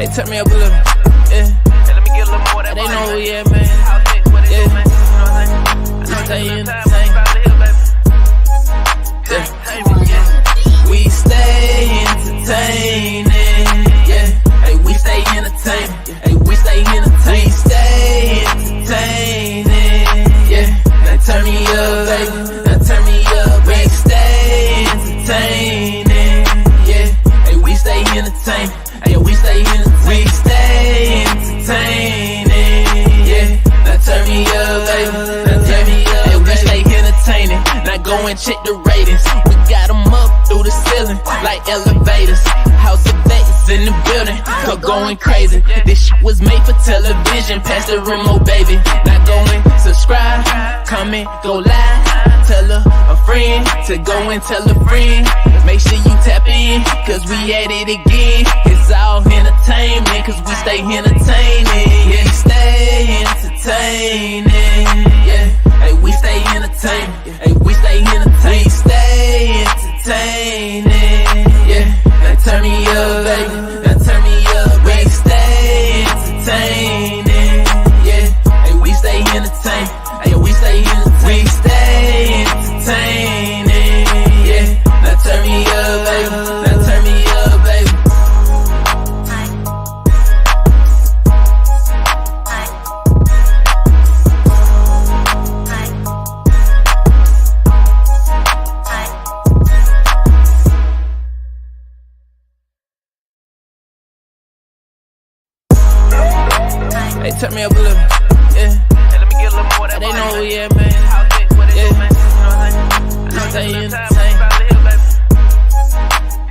Hey, turn me up a little. Yeah. Hey, let me get a little more of that. They know who we at, man. Yeah. I stay entertained. Yeah. We stay entertaining. Yeah. Hey, we stay entertaining. Hey, we stay entertaining. We stay entertaining. Yeah. Now turn me up, baby. Now turn me up. We stay entertaining. Yeah. Hey, we stay entertaining. Hey, we stay entertaining. We stay entertaining. Yeah. Now turn me up, baby. Now turn me up. Hey, we stay entertaining. Now go and check the ratings. We got them up through the ceiling like elevators. House of X in the building, so going crazy. This shit was made for television. Pass the remote, baby. Now go and subscribe, comment, go live. Tell a friend to go and tell a friend. Make sure you tap in, cause we at it again. It's all entertainment, cause we stay entertaining. Yeah, we stay entertaining. Yeah, hey, we stay entertaining. Hey, we stay entertaining. We stay entertaining. Yeah, now turn me up, baby. Now turn me up. We stay entertaining. Yeah, hey, we stay entertaining. Hey, we stay entertaining. We stay entertaining. Yeah, now turn me up, baby. Now turn me up, baby. Hey, turn me up a little. Yeah. Hey, let me get a little more of that. They know who we at, man. Yeah. I stay entertained.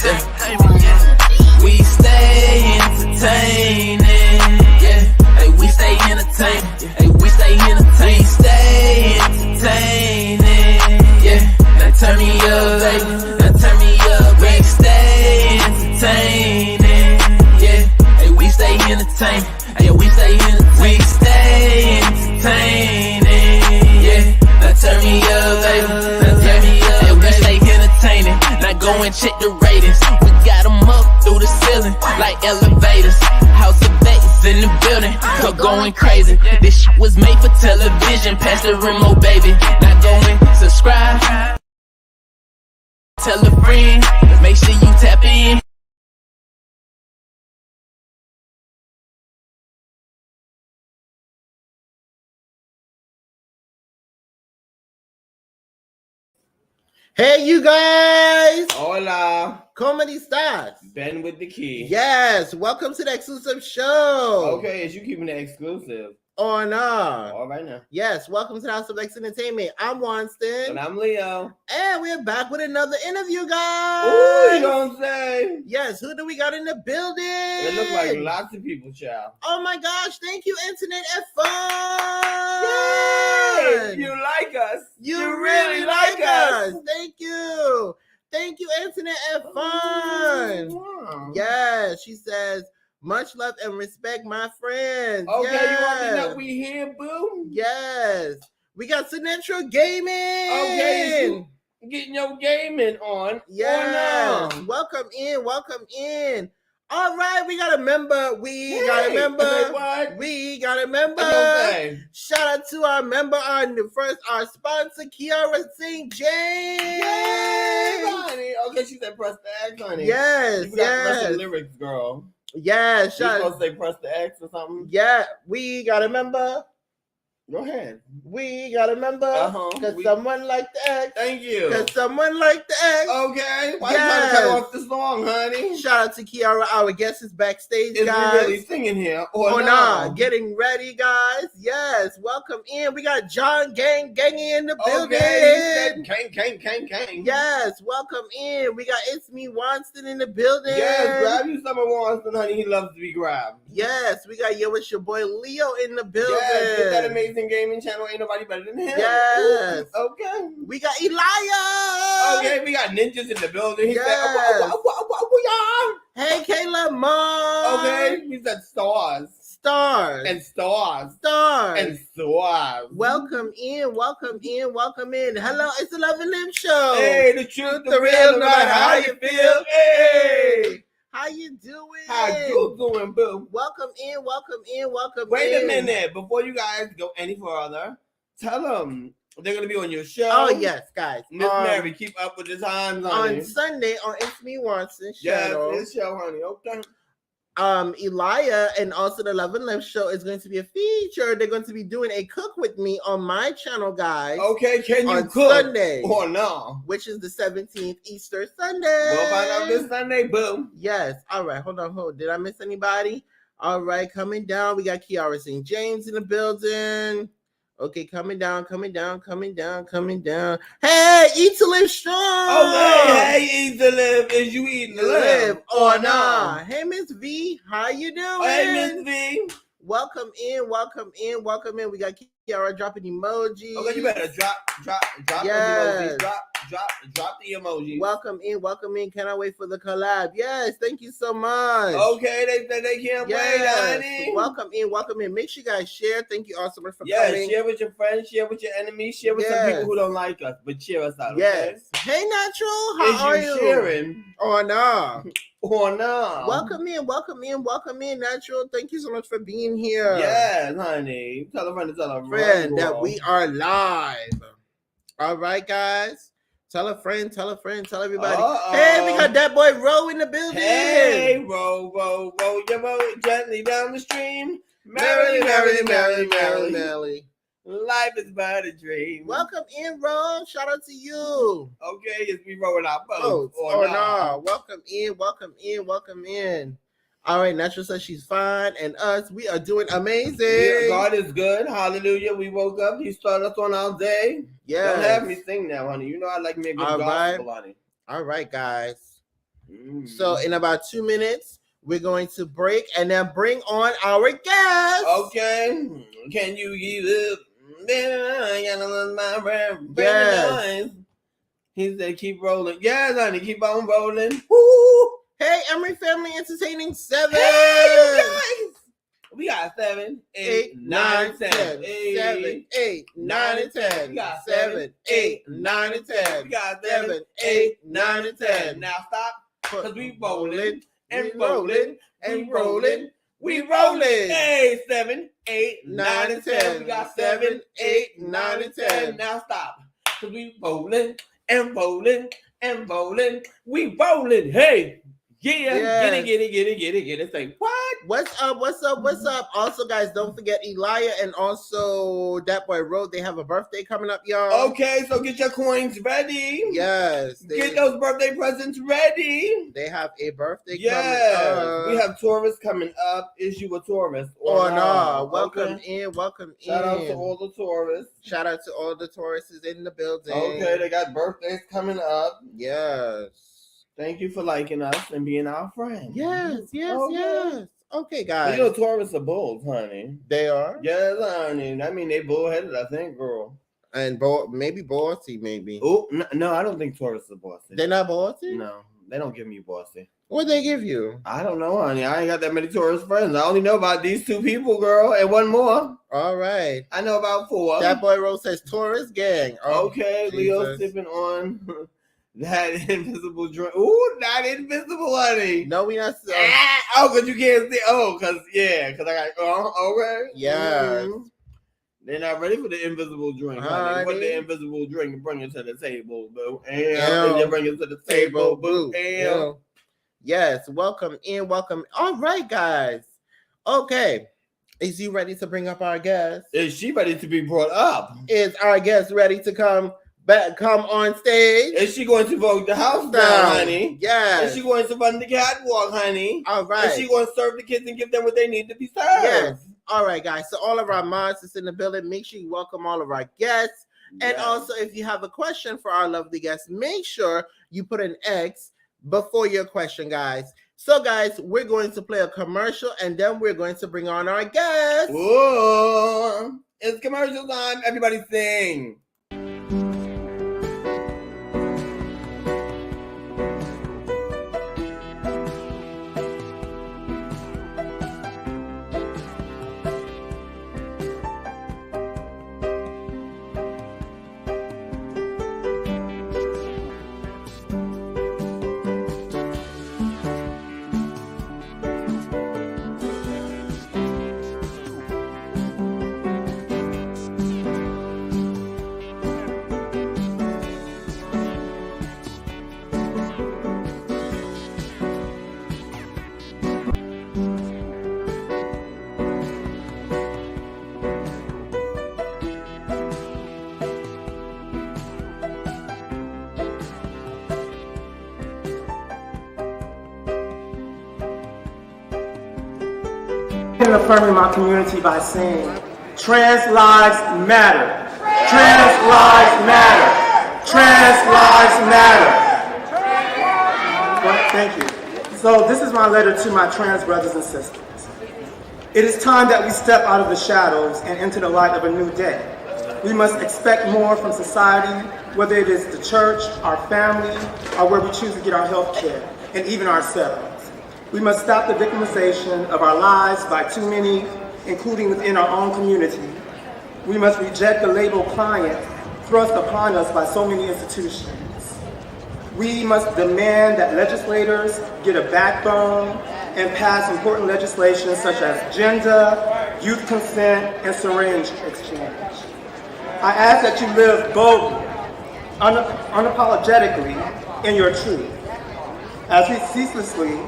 Yeah. We stay entertaining. Yeah. Hey, we stay entertaining. Hey, we stay entertaining. We stay entertaining. Yeah. Now turn me up, baby. Now turn me up. We stay entertaining. Yeah. Hey, we stay entertaining. Hey, we stay entertaining. We stay entertaining. Yeah. Now turn me up, baby. Now turn me up. Hey, we stay entertaining. Now go and check the ratings. We got them up through the ceiling like elevators. House of X in the building, so going crazy. This shit was made for television. Pass the remote, baby. Now go and subscribe. Tell a friend. Make sure you tap in. Hey, you guys! Hola. Comedy stars. Ben with the key. Yes, welcome to the Exclusive Show. Okay, is you keeping it exclusive? Or not? All right now. Yes, welcome to the House of X Entertainment. I'm Winston. And I'm Leo. And we're back with another interview, guys. Ooh, you gonna say? Yes, who do we got in the building? It look like lots of people, child. Oh my gosh, thank you, Internet F Fun. Yay! You like us. You really like us. Thank you. Thank you, Internet F Fun. Wow. Yes, she says, much love and respect, my friends. Okay, yes. you already know we here, boo. Yes. We got Sinetro Gaming. Okay, you getting your gaming on. Yes. Welcome in. Welcome in. All right, we got a member. We got a member. Shout out to our member, our sponsor, Kiara St. James. Yay, honey. Okay, she said press the X, honey. Yes, you forgot to press the lyrics, girl. Yes, you're supposed to say press the X or something. Yeah, we got a member. Go ahead. We got a member. Because someone liked the X. Thank you. Because someone liked the X. Okay. Why you trying to cut off the song, honey? Shout out to Kiara. Our guest is backstage, is guys. we really singing here or not? Getting ready, guys. Yes. Welcome in. We got John Gangy in the building. Okay. Gang. Yes. Welcome in. We got It's Me Winston in the building. Yes. Grab you some of Winston, honey. He loves to be grabbed. Yes. We got it's your boy Leo in the building. Yes. Get that amazing gaming channel. Ain't nobody better than him. Yes. Ooh, okay. We got Elijah. Okay. We got ninjas in the building. He said, hey, Kayla Mom. Okay. He said stars. Stars. And stars. Stars. And stars. Welcome in. Hello, it's the Love and Live Show. Hey, the truth, the real, no matter how you feel. Hey. How How you doing? How you doing, boo? Welcome in. Wait a minute. Before you guys go any further, tell them they're going to be on your show. Oh, yes, guys. Miss Mary, keep up with the times, honey. On Sunday on It's Me Watson's channel. Yes, it's show, honey. Okay. Elia and also the Love and Life show is going to be a feature. They're going to be doing a cook with me on my channel, guys. Okay, can you on cook Sunday or no? Which is the 17th, Easter Sunday. We'll find out this Sunday, boom. Yes. All right. Hold on. Did I miss anybody? All right. Coming down. We got Kiara St. James in the building. Okay, coming down. Hey, eat to live strong. Oh, hey, eat to live. Is you eating to live or not? Hey, Miss V, how you doing? Hey, Miss V. Welcome in. We got Kiara dropping emojis. Okay, you better drop yes. those emojis. Drop the emoji. Welcome in. Cannot wait for the collab. Yes, thank you so much. Okay, they said they can't wait, honey. Welcome in. Make sure you guys share. Thank you all so much for Yes, coming. share with your friends, share with your enemies, share with some people who don't like us, but cheer us out. Yes. Okay? Hey, Natural, how are you? Sharing or no? Or no? Welcome in, Natural. Thank you so much for being here. Yes, honey. Tell a friend to tell a friend that we are live. All right, guys. Tell a friend, tell everybody. Hey, we got that boy Ro in the building. Hey, roll your boat gently down the stream. Merrily. Life is but a dream. Welcome in, Ro. Shout out to you. Okay, yes, we rolling our boats. Or no. Welcome in. All right, Natural says she's fine, and us, we are doing amazing. God is good. Hallelujah. We woke up. He started us on our day. Yeah. Don't have me sing now, honey. You know I like me a good gospel, honey. All right, guys. So in about 2 minutes, we're going to break and then bring on our guest. Okay. Can you give up? Yes. He said, keep rolling. Yes, honey. Keep on rolling. Woo! Hey, Emery Family Entertaining 7. Hey, you guys. We got 7, 8, 9, 10. 7, 8, 9, and 10. We got 7, 8, 9, and 10. We got 7, 8, 9, and 10. Now stop, because we rolling and we rolling and rolling. We rolling. Hey, 7, 8, 9, and 10. We got 7, 8, 9, and 10. Now stop, because we rolling and rolling and rolling. We rolling. Hey. Yeah, yes. Get it. Say what? What's up? Also, guys, don't forget Elia and also that boy Ro. They have a birthday coming up, y'all. Okay, so get your coins ready. Yes. Get those birthday presents ready. They have a birthday coming up. We have Taurus coming up. Is you a Taurus? Or no? Welcome in. Shout out to all the Taurus. Shout out to all the Tauruses in the building. Okay, they got birthdays coming up. Yes. Thank you for liking us and being our friend. Yes. Okay, guys. You know Taurus are bulls, honey. They are? Yes, honey. I mean, they bullheaded, I think, girl. And maybe bossy, maybe. Oh, no, I don't think Taurus are bossy. They're not bossy? No, they don't give me bossy. What they give you? I don't know, honey. I ain't got that many Taurus friends. I only know about these 2 people, girl, and one more. All right. I know about 4. That boy Rose says Taurus gang. Oh, okay, Leo sipping on that invisible drink. Ooh, not invisible, honey. No, we not. Because you can't see. Because I got. Okay. Yeah. They're not ready for the invisible drink, honey. Put the invisible drink and bring it to the table, boo. And you bring it to the table, boo. And yes, welcome in. All right, guys. Okay. Is you ready to bring up our guest? Is she ready to be brought up? Is our guest ready to come on stage? Is she going to vote the house down, honey? Yes. Is she going to run the catwalk, honey? All right. Is she going to serve the kids and give them what they need to be served? Yes. All right, guys. So all of our mods is in the building. Make sure you welcome all of our guests. And also, if you have a question for our lovely guests, make sure you put an X before your question, guys. So, guys, we're going to play a commercial, and then we're going to bring on our guests. Whoa. It's commercial time. Everybody sing. begin affirming my community by saying, trans lives matter. Trans lives matter. Trans lives matter. Well, thank you. So this is my letter to my trans brothers and sisters. It is time that we step out of the shadows and into the light of a new day. We must expect more from society, whether it is the church, our family, or where we choose to get our health care, and even ourselves. We must stop the victimization of our lives by too many, including within our own community. We must reject the label client thrust upon us by so many institutions. We must demand that legislators get a backbone and pass important legislation such as gender, youth consent, and syringe exchange. I ask that you live boldly, unapologetically in your truth, as we ceaselessly,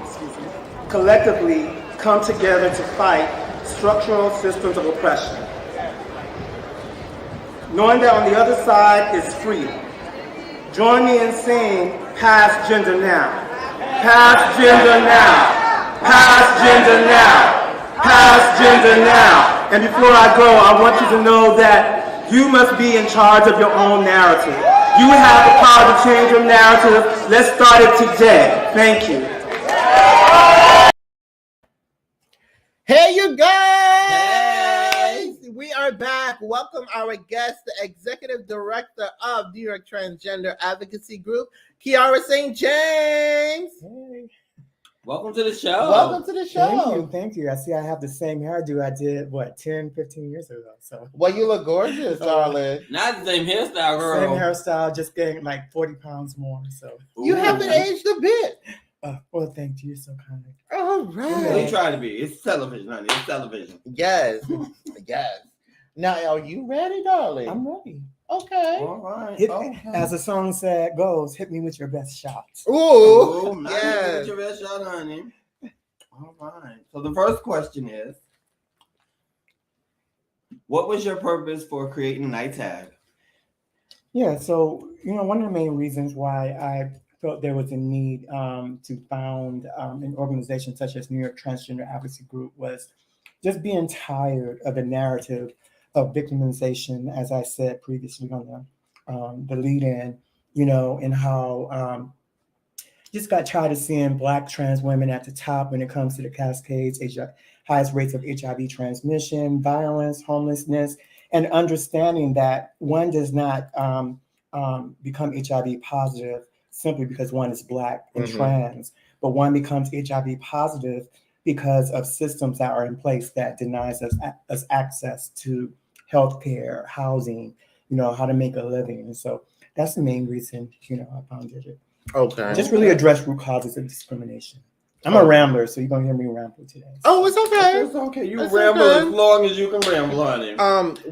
collectively come together to fight structural systems of oppression. Knowing that on the other side is freedom. Join me in saying, past gender now. Past gender now. Past gender now. Past gender now. And before I go, I want you to know that you must be in charge of your own narrative. You have the power to change your narrative. Let's start it today. Thank you. Hey, you guys! We are back. Welcome our guest, the Executive Director of New York Transgender Advocacy Group, Kiara St. James. Hey. Welcome to the show. Welcome to the show. Thank you, thank you. I see I have the same hairdo I did, 10, 15 years ago. So. Well, you look gorgeous, darling. Not the same hairstyle, girl. Same hairstyle, just getting like 40 pounds more. So. You haven't aged a bit. Well, thank you. You're so kind. All right. We try to be. It's television, honey. It's television. Yes. Yes. Now, are you ready, darling? I'm ready. Okay. All right. As the song goes, hit me with your best shots. Ooh. Yes. Your best shot, honey. All right. So the first question is, what was your purpose for creating NITAG? Yeah. So, one of the main reasons why I felt there was a need to found an organization such as New York Transgender Advocacy Group was just being tired of the narrative of victimization, as I said previously on the lead-in, and how just got tired of seeing Black trans women at the top when it comes to the cascades, highest rates of HIV transmission, violence, homelessness, and understanding that one does not become HIV positive simply because one is Black and trans, but one becomes HIV positive because of systems that are in place that denies us access to healthcare, housing, how to make a living. And so that's the main reason, I founded it. Okay. Just really address root causes of discrimination. I'm a rambler, so you're going to hear me ramble today. Oh, it's okay. It's okay. You ramble as long as you can ramble, honey.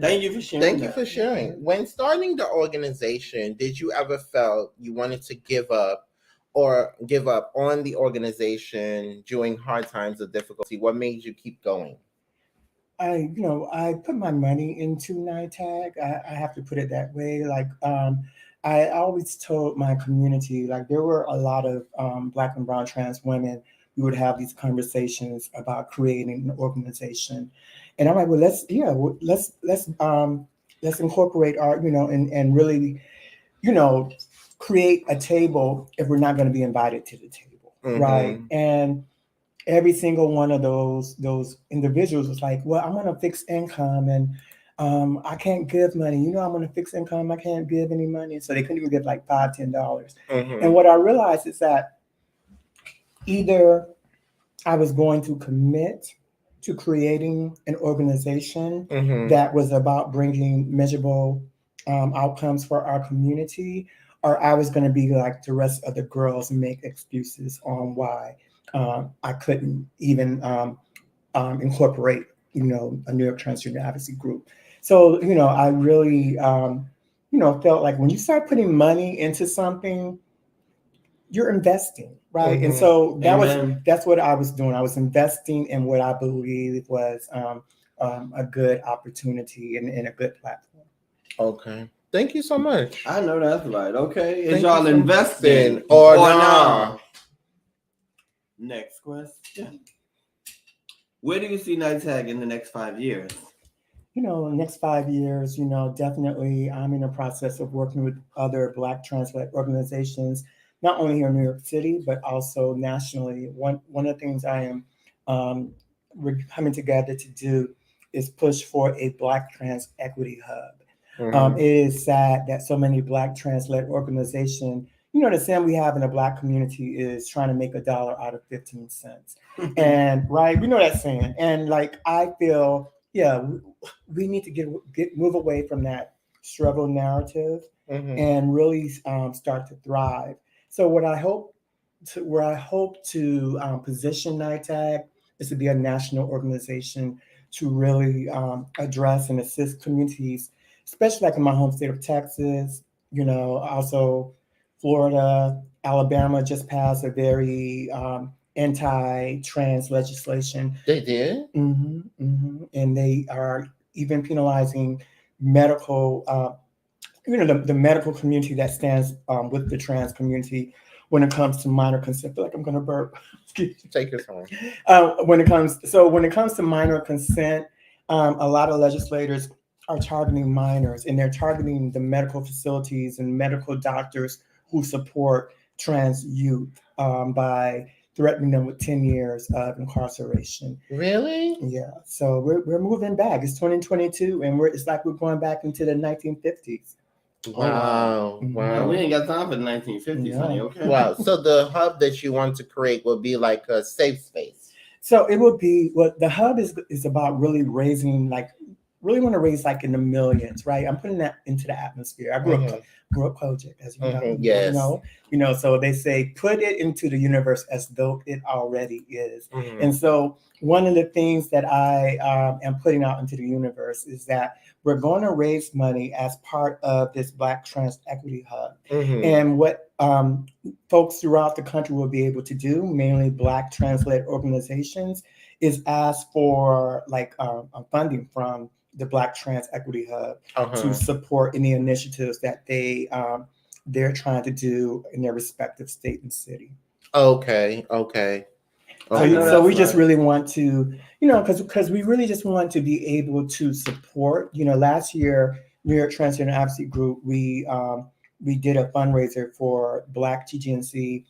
Thank you for sharing. Thank you for sharing. When starting the organization, did you ever felt you wanted to give up on the organization during hard times of difficulty? What made you keep going? I put my money into NITAG. I have to put it that way. I always told my community, there were a lot of Black and brown trans women. We would have these conversations about creating an organization, and I'm like, well, let's incorporate our, and really, create a table if we're not going to be invited to the table, right? And every single one of those individuals was like, well, I'm on a fixed income and I can't give money. I'm on a fixed income. I can't give any money. So they couldn't even give like $5, $10. And what I realized is that either I was going to commit to creating an organization that was about bringing measurable outcomes for our community, or I was going to be like the rest of the girls and make excuses on why I couldn't even incorporate, a New York Transgender Advocacy Group. So, I really, felt like when you start putting money into something, you're investing, right? And so that's what I was doing. I was investing in what I believe was a good opportunity and a good platform. Okay. Thank you so much. I know that's right. Okay. Is y'all investing or not? Next question. Where do you see NITAG in the next 5 years? You know, next 5 years, you know, definitely I'm in the process of working with other Black trans-led organizations, not only here in New York City, but also nationally. One of the things I am we're coming together to do is push for a Black trans equity hub. It is sad that so many Black trans-led organizations, you know, the saying we have in the Black community is trying to make $1 out of 15 cents. And right, we know that saying. And like, I feel, yeah, we need to move away from that struggle narrative and really start to thrive. So what I hope to position NITAG is to be a national organization to really address and assist communities, especially like in my home state of Texas, you know, also Florida, Alabama just passed a very anti-trans legislation. They did? And they are even penalizing medical, you know, the medical community that stands with the trans community when it comes to minor consent. I feel like I'm going to burp. Take your time. When it comes to minor consent, a lot of legislators are targeting minors, and they're targeting the medical facilities and medical doctors who support trans youth by threatening them with 10 years of incarceration. Really? Yeah. So we're moving back. It's 2022, and it's like we're going back into the 1950s. Wow. Wow. We ain't got time for the 1950s, honey. Okay. Wow. So the hub that you want to create will be like a safe space. So it will be the hub is about really raising, like, really want to raise like in the millions, right? I'm putting that into the atmosphere. I grew up Kojic, as you know. Yes. You know, so they say put it into the universe as though it already is. And so one of the things that I am putting out into the universe is that we're going to raise money as part of this Black Trans Equity Hub. And what folks throughout the country will be able to do, mainly Black trans-led organizations, is ask for like funding from the Black Trans Equity Hub to support any initiatives that they're trying to do in their respective state and city. Okay. So we just really want to, you know, because we really just want to be able to support. You know, last year, New York Transgender Advocacy Group, we did a fundraiser for Black TGNC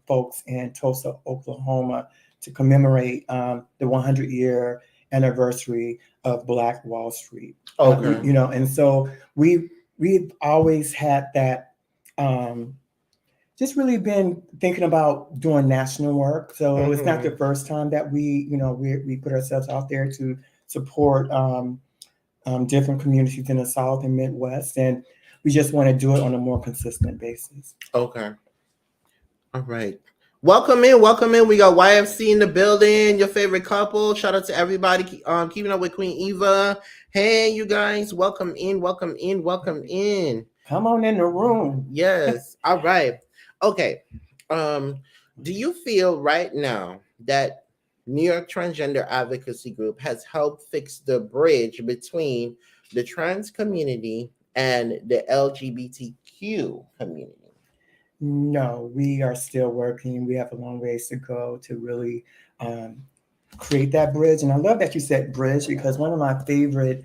folks in Tulsa, Oklahoma, to commemorate the 100-year anniversary of Black Wall Street. You know, and so we've always had that. Just really been thinking about doing national work. So it's not the first time that we put ourselves out there to support different communities in the South and Midwest, and we just want to do it on a more consistent basis. Okay. All right. Welcome in. We got YFC in the building, your favorite couple. Shout out to everybody keeping up with Queen Eva. Hey, you guys, welcome in. Come on in the room. Yes. All right. Okay. Do you feel right now that New York Transgender Advocacy Group has helped fix the bridge between the trans community and the LGBTQ community? No, we are still working. We have a long ways to go to really create that bridge. And I love that you said bridge, because one of my favorite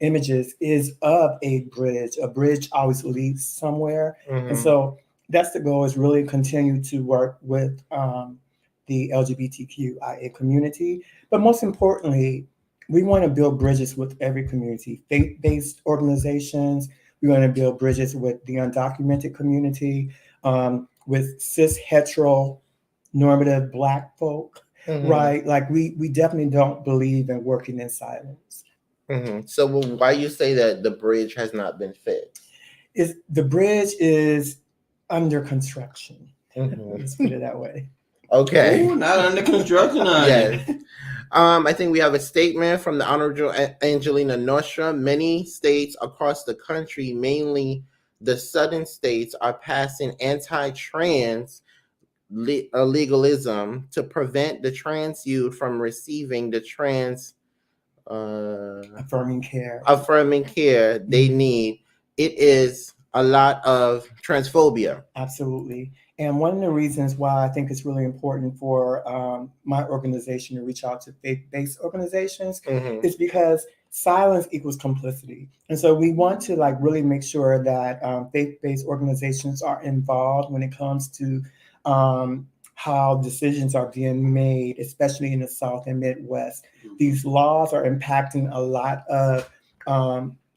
images is of a bridge. A bridge always leads somewhere. And so that's the goal, is really continue to work with the LGBTQIA community. But most importantly, we want to build bridges with every community, faith-based organizations. We want to build bridges with the undocumented community, with cis hetero normative Black folk, right? Like we definitely don't believe in working in silence. So why you say that the bridge has not been fixed? The bridge is under construction. Let's put it that way. Okay. Ooh, not under construction. Yes. I think we have a statement from the Honorable Angelina Nostra. Many states across the country, mainly the southern states, are passing anti-trans legalism to prevent the trans youth from receiving the trans affirming care they need. It is a lot of transphobia. Absolutely. And one of the reasons why I think it's really important for my organization to reach out to faith-based organizations is because silence equals complicity. And so we want to like really make sure that faith-based organizations are involved when it comes to how decisions are being made, especially in the South and Midwest. These laws are impacting a lot of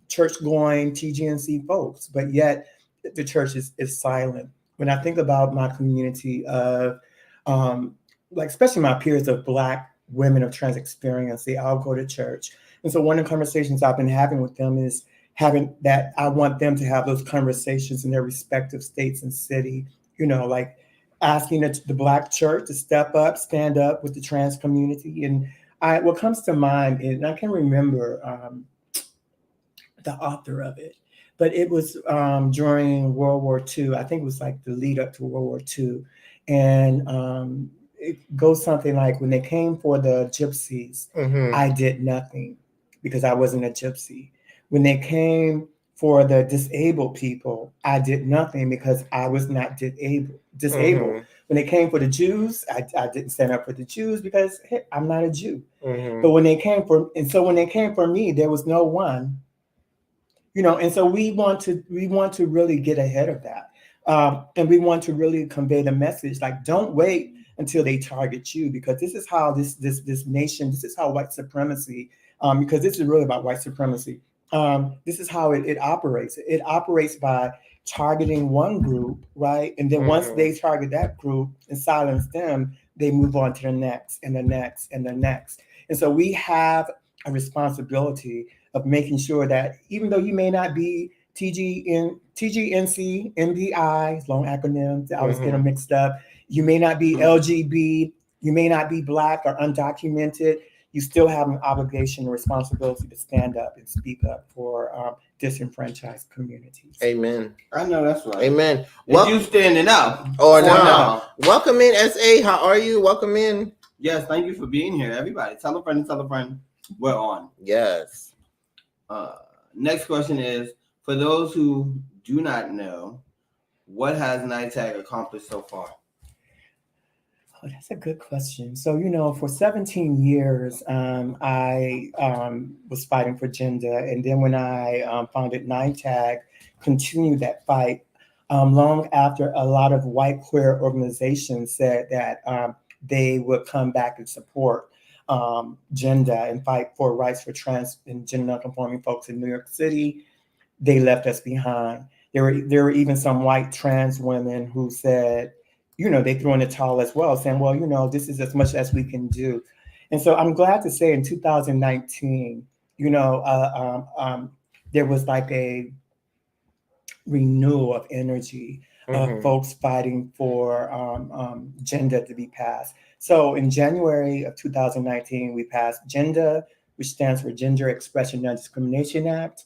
church-going TGNC folks, but yet the church is silent. When I think about my community of, like especially my peers of Black women of trans experience, they all go to church. And so one of the conversations I've been having with them is having that I want them to have those conversations in their respective states and city, you know, like asking the Black church to step up, stand up with the trans community. And what comes to mind is, and I can remember the author of it, but it was during World War II. I think it was like the lead up to World War II. And it goes something like, when they came for the gypsies, I did nothing because I wasn't a gypsy. When they came for the disabled people, I did nothing because I was not disabled. When they came for the Jews, I didn't stand up for the Jews because hey, I'm not a Jew. But when they came for me, there was no one. You know, and so we want to really get ahead of that, and we want to really convey the message like, don't wait until they target you, because this is how this nation, this is how white supremacy, because this is really about white supremacy. This is how it operates. It operates by targeting one group, right, and then once they target that group and silence them, they move on to the next and the next and the next. And so we have a responsibility of making sure that even though you may not be TGNC, MDI, long acronyms, I always get them mixed up. You may not be LGB, you may not be Black or undocumented, you still have an obligation and responsibility to stand up and speak up for disenfranchised communities. Amen. I know that's right. Amen. Well, you standing up or no? Welcome in, SA. How are you? Welcome in. Yes, thank you for being here, everybody. Tell a friend and tell a friend. We're on. Yes. Next question is, for those who do not know, what has NITAG accomplished so far? Oh, that's a good question. So, you know, for 17 years, I was fighting for gender. And then when I founded NITAG, continued that fight long after a lot of white queer organizations said that they would come back and support gender and fight for rights for trans and gender nonconforming folks in New York City. They left us behind. There were even some white trans women who said, you know, they threw in the towel as well, saying, well, you know, this is as much as we can do. And so I'm glad to say in 2019, you know, there was like a renewal of energy of folks fighting for gender to be passed. So in January of 2019, we passed GENDA, which stands for Gender Expression Non-Discrimination Act.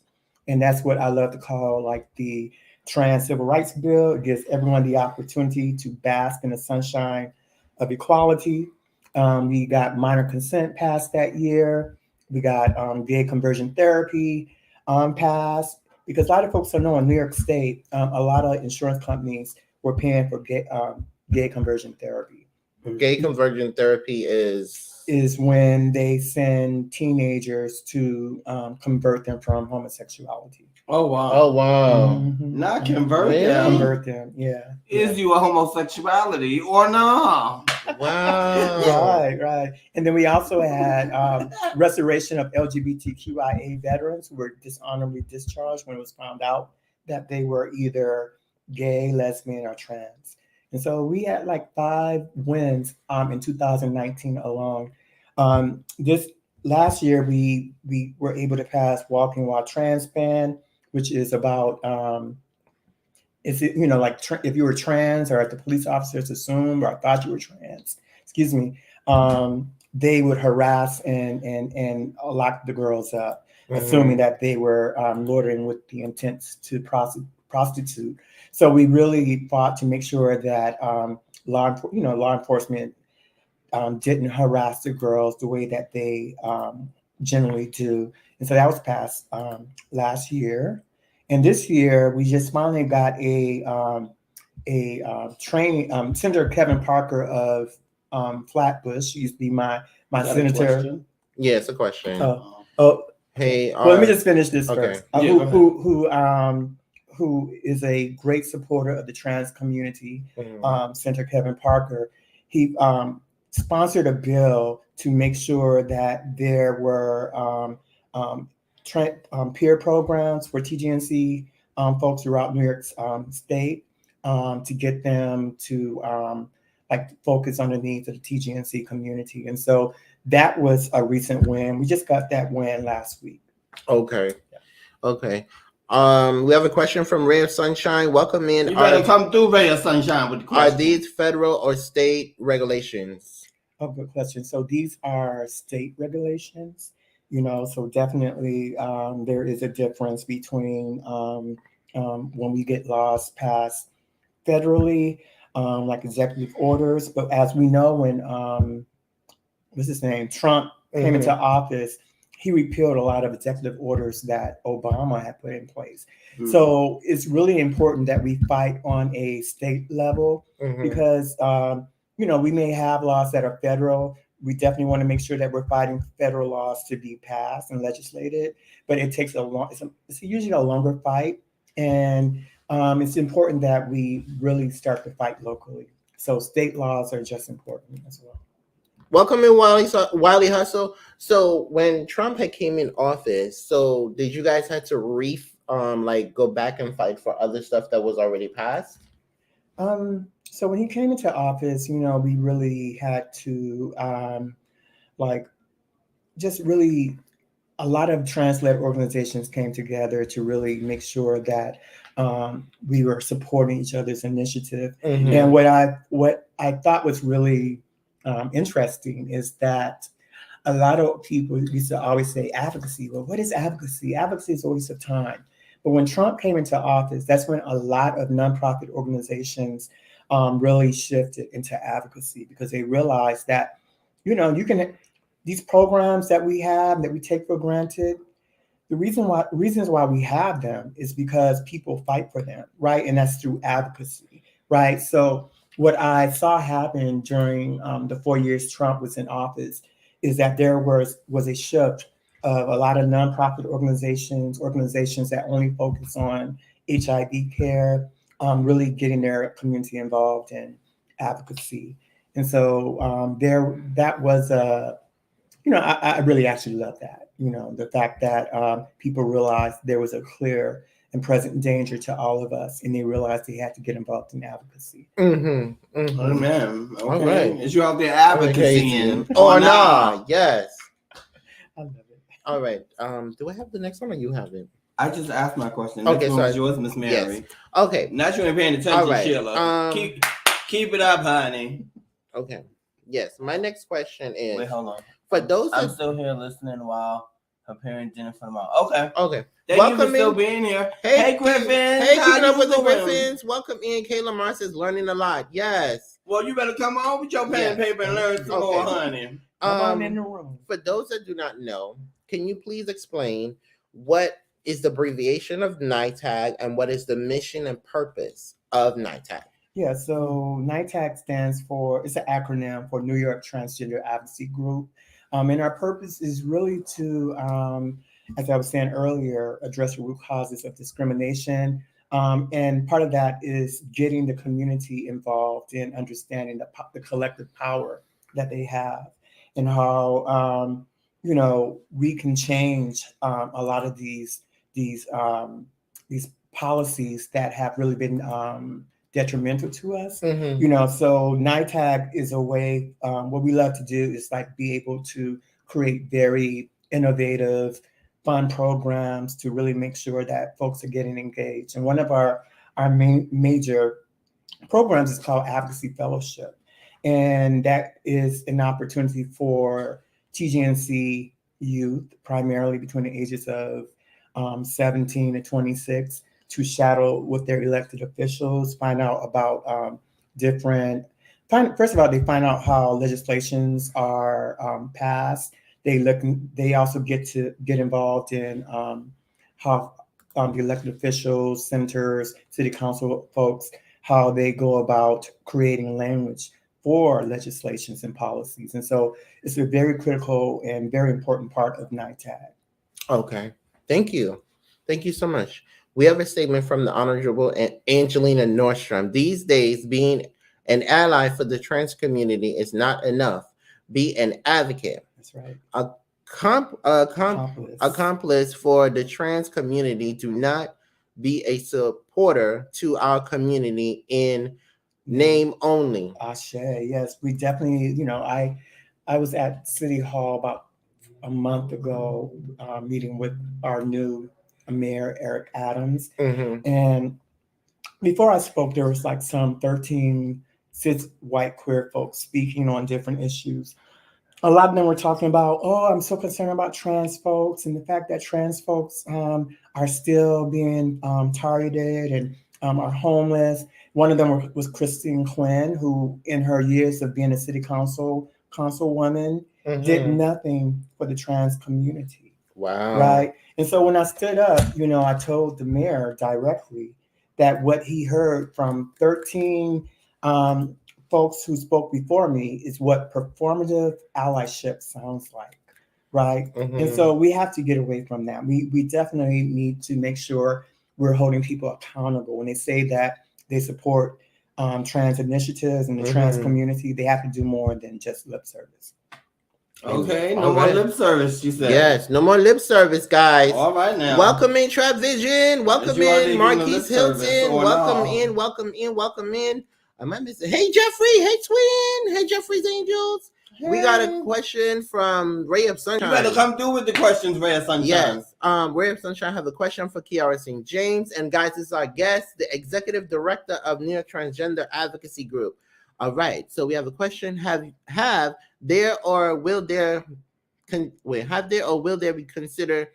And that's what I love to call like the Trans Civil Rights Bill. It gives everyone the opportunity to bask in the sunshine of equality. We got minor consent passed that year. We got gay conversion therapy passed, because a lot of folks don't know in New York State, a lot of insurance companies were paying for gay conversion therapy. Gay conversion therapy is when they send teenagers to convert them from homosexuality. Oh wow! Oh wow! Not convert them. Really? Convert them. Yeah. Is you a homosexuality or no? Wow! Right. And then we also had restoration of LGBTQIA veterans who were dishonorably discharged when it was found out that they were either gay, lesbian, or trans. And so we had like 5 wins in 2019 alone. This last year, we were able to pass Walking While Trans ban, which is about, is it, you know, like if you were trans or if the police officers assumed or thought you were trans, they would harass and lock the girls up, assuming that they were loitering with the intent to prostitute. So we really fought to make sure that law enforcement didn't harass the girls the way that they generally do. And so that was passed last year. And this year, we just finally got a training. Senator Kevin Parker of Flatbush used to be my senator. Yeah, it's a question. Hey, well, let me just finish this okay. first. Yeah, Who is a great supporter of the trans community, Senator Kevin Parker. He sponsored a bill to make sure that there were peer programs for TGNC folks throughout New York State to get them to focus on the needs of the TGNC community. And so that was a recent win. We just got that win last week. Okay. Okay. We have a question from Ray of Sunshine. Welcome in. You better come through, Ray of Sunshine, with the question. Are these federal or state regulations? Oh, good question. So these are state regulations, so definitely there is a difference between when we get laws passed federally, like executive orders. But as we know, when what's his name, Trump came into office, he repealed a lot of executive orders that Obama had put in place. So it's really important that we fight on a state level because, we may have laws that are federal. We definitely want to make sure that we're fighting federal laws to be passed and legislated, but it takes it's usually a longer fight. And it's important that we really start to fight locally. So state laws are just important as well. Welcome in, Wiley Hustle. So when Trump had came in office, so did you guys have to go back and fight for other stuff that was already passed? So when he came into office, we really had to just really a lot of trans-led organizations came together to really make sure that we were supporting each other's initiative. And what I thought was really interesting is that a lot of people used to always say advocacy. Well, what is advocacy? Advocacy is a waste of time. But when Trump came into office, that's when a lot of nonprofit organizations really shifted into advocacy because they realized that, these programs that we have that we take for granted, the reasons why we have them is because people fight for them, right? And that's through advocacy, right? So what I saw happen during the 4 years Trump was in office is that there was a shift of a lot of nonprofit organizations that only focus on HIV care, really getting their community involved in advocacy. And so that was I really actually love that, the fact that people realized there was a clear and present danger to all of us, and they realized they had to get involved in advocacy. Amen. Okay. All right. Is you out there advocacy? Or not? Yes. I love it. All right. Do I have the next one or you have it? I just asked my question. Okay, next one was yours, Miss Mary. Yes. Okay. Not you ain't paying attention, All right. Sheila. Keep it up, honey. Okay. Yes. My next question is. Wait, hold on. For those I'm still here listening while preparing dinner for tomorrow. Okay. Okay. Thank you for still being here. Hey, Griffin. Hey, keeping up with the Griffins. Welcome in. Kayla Mars is learning a lot. Yes. Well, you better come on with your pen and paper and learn some more, honey. I'm in the room. For those that do not know, can you please explain what is the abbreviation of NITAG and what is the mission and purpose of NITAG? Yeah, so NITAG stands for, it's an acronym for New York Transgender Advocacy Group. And our purpose is really to, as I was saying earlier, address the root causes of discrimination. And part of that is getting the community involved in understanding the collective power that they have and how, we can change a lot of these policies that have really been detrimental to us. So NITAG is a way, what we love to do is be able to create very innovative, fun programs to really make sure that folks are getting engaged. And one of our major programs is called Advocacy Fellowship. And that is an opportunity for TGNC youth, primarily between the ages of 17 to 26, to shadow with their elected officials, find out about first of all, they find out how legislations are passed. They also get involved in how the elected officials, senators, city council folks, how they go about creating language for legislations and policies. And so it's a very critical and very important part of NITAG. Okay. Thank you. Thank you so much. We have a statement from the Honorable Angelina Nordstrom. These days, being an ally for the trans community is not enough. Be an advocate. That's right. Accomplice for the trans community. Do not be a supporter to our community in name only. Ashe, yes, we definitely, I was at City Hall about a month ago, meeting with our new Mayor, Eric Adams. Mm-hmm. And before I spoke, there was like some 13 cis white queer folks speaking on different issues. A lot of them were talking about, I'm so concerned about trans folks and the fact that trans folks are still being targeted and are homeless. One of them was Christine Quinn, who in her years of being a city councilwoman, did nothing for the trans community. Wow. Right. And so when I stood up, I told the mayor directly that what he heard from 13 folks who spoke before me is what performative allyship sounds like. Right. And so we have to get away from that. We definitely need to make sure we're holding people accountable. When they say that they support trans initiatives and the trans community, they have to do more than just lip service. Okay, no more lip service, she said. Yes, no more lip service, guys. All right now. Welcome in, Trap Vision. Welcome in, Marquise Hilton. Welcome in. Am I missing? Hey, Jeffrey. Hey, Twin. Hey, Jeffrey's Angels. Hey. We got a question from Ray of Sunshine. You better come through with the questions, Ray of Sunshine. Yes. Ray of Sunshine have a question for Kiara St. James. And guys, this is our guest, the Executive Director of New York Transgender Advocacy Group. All right. So we have a question. Have there or will there be consider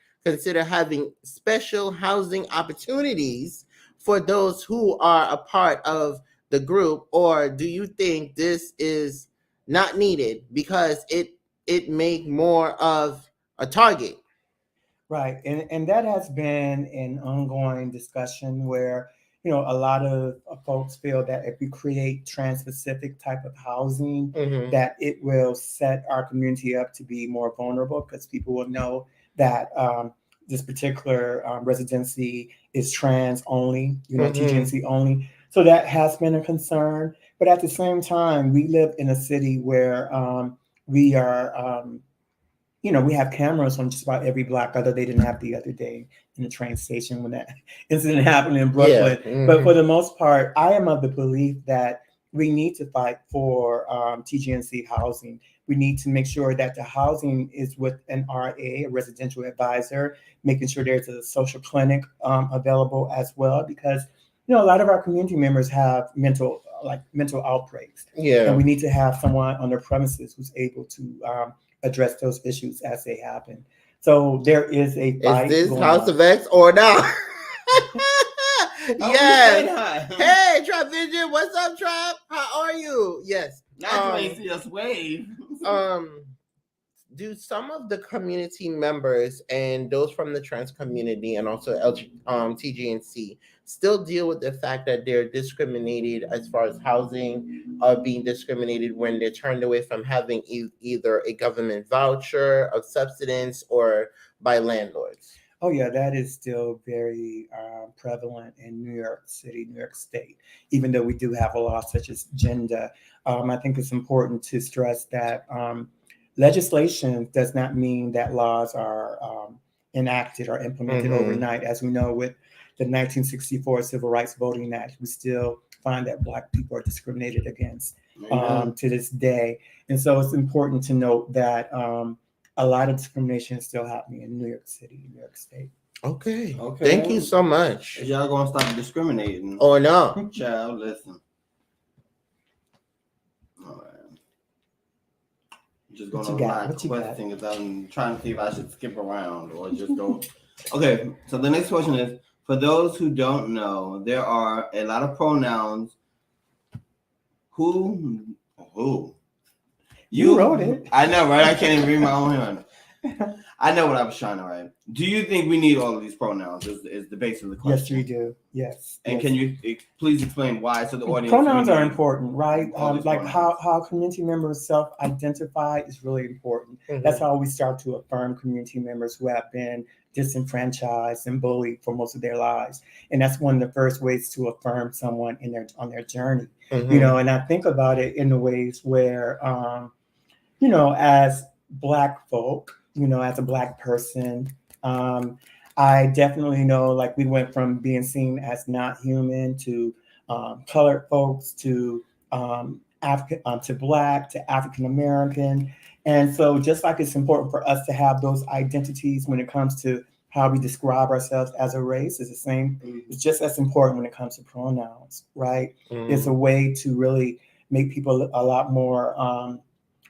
having special housing opportunities for those who are a part of the group, or do you think this is not needed because it make more of a target? Right, and that has been an ongoing discussion where a lot of folks feel that if we create trans-specific type of housing, that it will set our community up to be more vulnerable because people will know that this particular residency is trans only, TGNC only. So that has been a concern. But at the same time, we live in a city where we are, we have cameras on just about every block, although they didn't have the other day in the train station when that incident happened in Brooklyn. Yeah. But for the most part, I am of the belief that we need to fight for TGNC housing. We need to make sure that the housing is with an RA, a residential advisor, making sure there's a social clinic available as well, because a lot of our community members have mental outbreaks. Yeah. And we need to have someone on their premises who's able to address those issues as they happen. So there is a fight. Is this House of X or not? Yes. Hey, Trap Vision, what's up, Trap? How are you? Yes. Now you ain't see us wave. Do some of the community members and those from the trans community and also TGNC still deal with the fact that they're discriminated as far as housing, being discriminated when they're turned away from having either a government voucher of subsistence or by landlords? Oh yeah, that is still very prevalent in New York City, New York State, even though we do have a law such as gender. I think it's important to stress that legislation does not mean that laws are enacted or implemented overnight. As we know, with the 1964 Civil Rights Voting Act, we still find that Black people are discriminated against to this day. And so it's important to note that a lot of discrimination is still happening in New York City, New York State. Okay. Thank you so much. Is y'all gonna stop discriminating? Or no? Child, listen. Just going over my question because I'm trying to see if I should skip around or just go. Okay, so the next question is, for those who don't know, there are a lot of pronouns. Who? You wrote it. I know, right? I can't even read my own hand. I know what I was trying to write. Do you think we need all of these pronouns? Is the base of the question? Yes, we do. Yes. And yes. can you please explain why to the audience? Pronouns are important, right? Like pronouns. how community members self-identify is really important. That's how we start to affirm community members who have been disenfranchised and bullied for most of their lives. And that's one of the first ways to affirm someone on their journey. You know, and I think about it in the ways where, you know, as Black folk, you know, as a Black person, I definitely know, like, we went from being seen as not human to colored folks to African to Black to African American. And so just like it's important for us to have those identities when it comes to how we describe ourselves as a race, is the same. It's just as important when it comes to pronouns, right? It's a way to really make people a lot more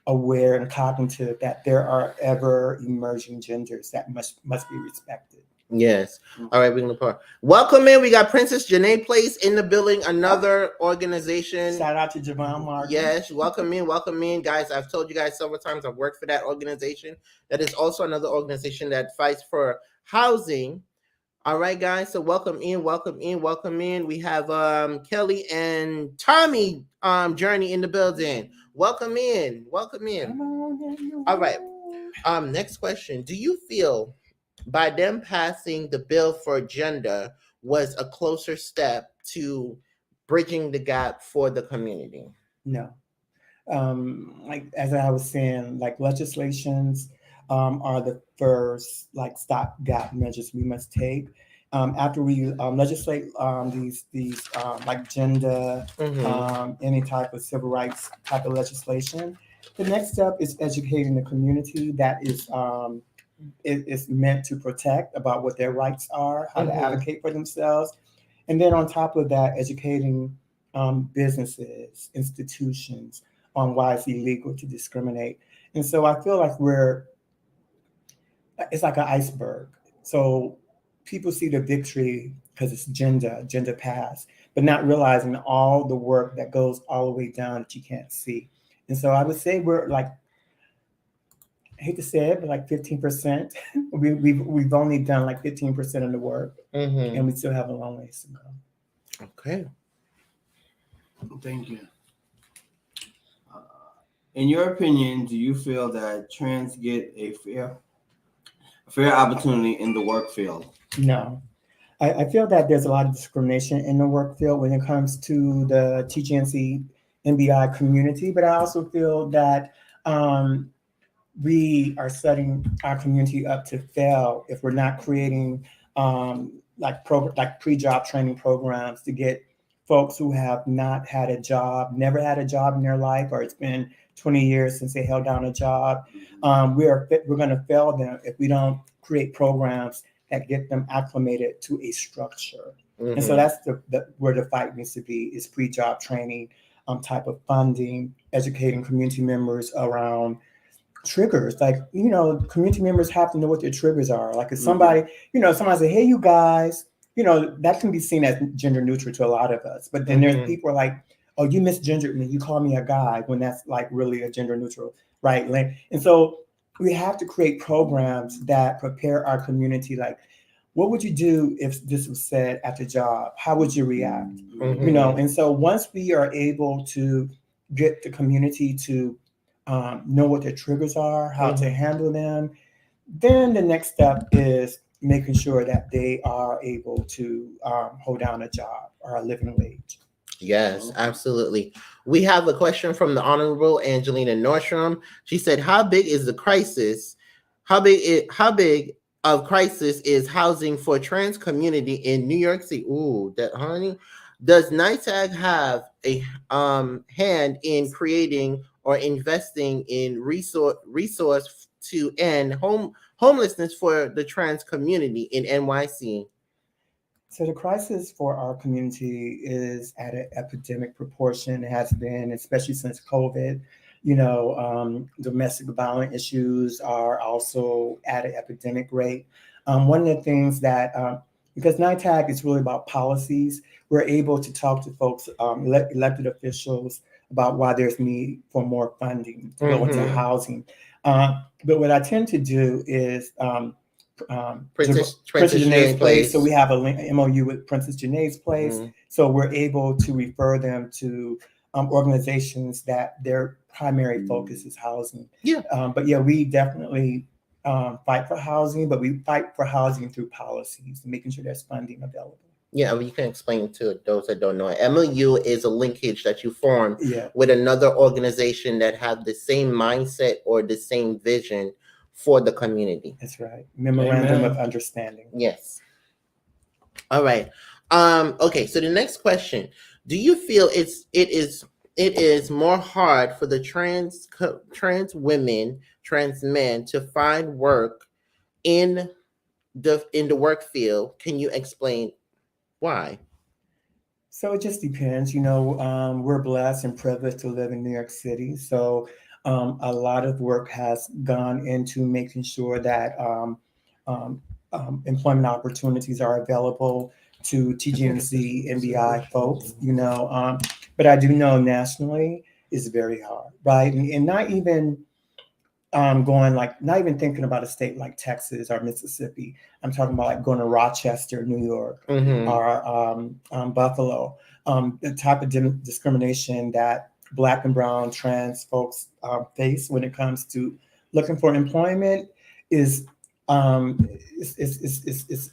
aware and cognitive that there are ever emerging genders that must be respected. Yes. All right, we're gonna part. Welcome in. We got Princess Janae Place in the building, another organization. Shout out to Javon Martin. Yes, welcome in, guys. I've told you guys several times I've worked for that organization. That is also another organization that fights for housing. All right, guys. So welcome in. We have Kelly and Tommy Journey in the building. Welcome in. All right. Next question. Do you feel by them passing the bill for gender was a closer step to bridging the gap for the community? No. Like, as I was saying, like, legislations are the first, like, stopgap measures we must take. After we legislate these like gender, any type of civil rights type of legislation, the next step is educating the community that is meant to protect about what their rights are, how to advocate for themselves. And then on top of that, educating businesses, institutions on why it's illegal to discriminate. And so I feel like it's like an iceberg. So people see the victory because it's gender pass, but not realizing all the work that goes all the way down that you can't see. And so I would say we're like, I hate to say it, but like 15%. We've only done like 15% of the work, and we still have a long ways to go. Okay. Thank you. In your opinion, do you feel that trans get a fair opportunity in the work field? No. I feel that there's a lot of discrimination in the work field when it comes to the TGNC MBI community, but I also feel that we are setting our community up to fail if we're not creating like pre-job training programs to get folks who have not had a job, never had a job in their life, or it's been 20 years since they held down a job. We're going to fail them if we don't create programs that get them acclimated to a structure. And so that's where the fight needs to be, is pre-job training, type of funding, educating community members around triggers. Like, you know, community members have to know what their triggers are. Like if somebody, you know, somebody say, hey, you guys, you know, that can be seen as gender neutral to a lot of us. But then there's people like, oh, you misgendered me, you call me a guy, when that's like really a gender neutral, right? And so we have to create programs that prepare our community. Like, what would you do if this was said at the job? How would you react? You know, and so once we are able to get the community to know what their triggers are, how to handle them, then the next step is making sure that they are able to hold down a job or a living wage. Yes, absolutely. We have a question from the Honorable Angelina Nordstrom. She said, how big is the crisis? How big of crisis is housing for trans community in New York City? Ooh, that honey. Does NYTAG have a hand in creating or investing in resource to end homelessness for the trans community in NYC? So the crisis for our community is at an epidemic proportion. It has been, especially since COVID. You know, domestic violence issues are also at an epidemic rate. One of the things that, because NYTAG is really about policies, we're able to talk to folks, elected officials, about why there's need for more funding to go into housing. But what I tend to do is Princess Janae's Place. Place. So we have a MOU with Princess Janae's Place. So we're able to refer them to organizations that their primary focus is housing. Yeah. But yeah, we definitely fight for housing, but we fight for housing through policies, making sure there's funding available. Yeah, well, you can explain to those that don't know it. MOU is a linkage that you form Yeah. with another organization that have the same mindset or the same vision for the community. That's right. Memorandum of Understanding. Yes. All right. Okay, so the next question. Do you feel it is more hard for the trans women, trans men to find work in the work field? Can you explain why? So it just depends. You know, we're blessed and privileged to live in New York City. So a lot of work has gone into making sure that employment opportunities are available to TGNC, NBI folks, you know. But I do know nationally is very hard, right? And not even not even thinking about a state like Texas or Mississippi. I'm talking about like going to Rochester, New York, or Buffalo. The type of discrimination that Black and brown trans folks face when it comes to looking for employment is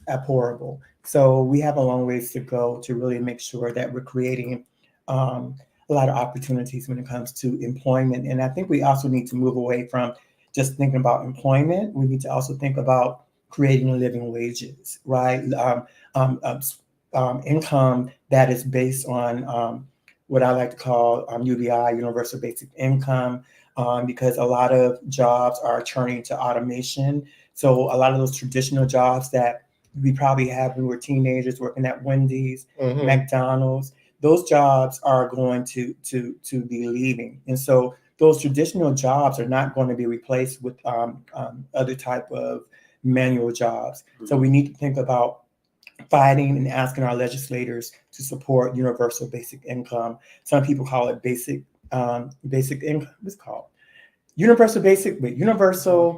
abhorrible. So we have a long ways to go to really make sure that we're creating a lot of opportunities when it comes to employment. And I think we also need to move away from just thinking about employment. We need to also think about creating living wages, right? Income that is based on what I like to call UBI, Universal Basic Income, because a lot of jobs are turning to automation. So a lot of those traditional jobs that we probably had when we were teenagers working at Wendy's, McDonald's, those jobs are going to be leaving. And so those traditional jobs are not going to be replaced with other type of manual jobs. So we need to think about fighting and asking our legislators to support universal basic income. Some people call it basic income. What's it called? Universal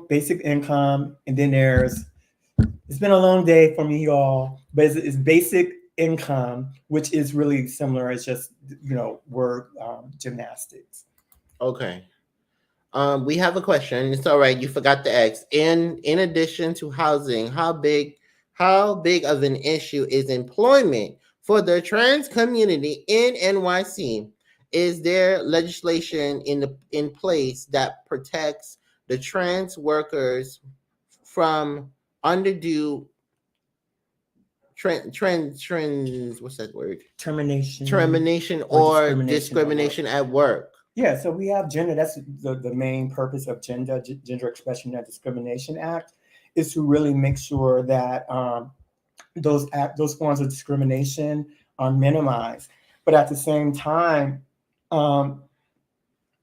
basic income. And then it's been a long day for me, y'all, but it's basic income, which is really similar. It's just, word gymnastics. Okay. We have a question. It's all right. You forgot to ask. In addition to housing, how big of an issue is employment for the trans community in NYC? Is there legislation in place that protects the trans workers from undue what's that word? Termination or discrimination at work? Yeah, so we have gender. That's the main purpose of Gender Expression and Discrimination Act, is to really make sure that those forms of discrimination are minimized. But at the same time, the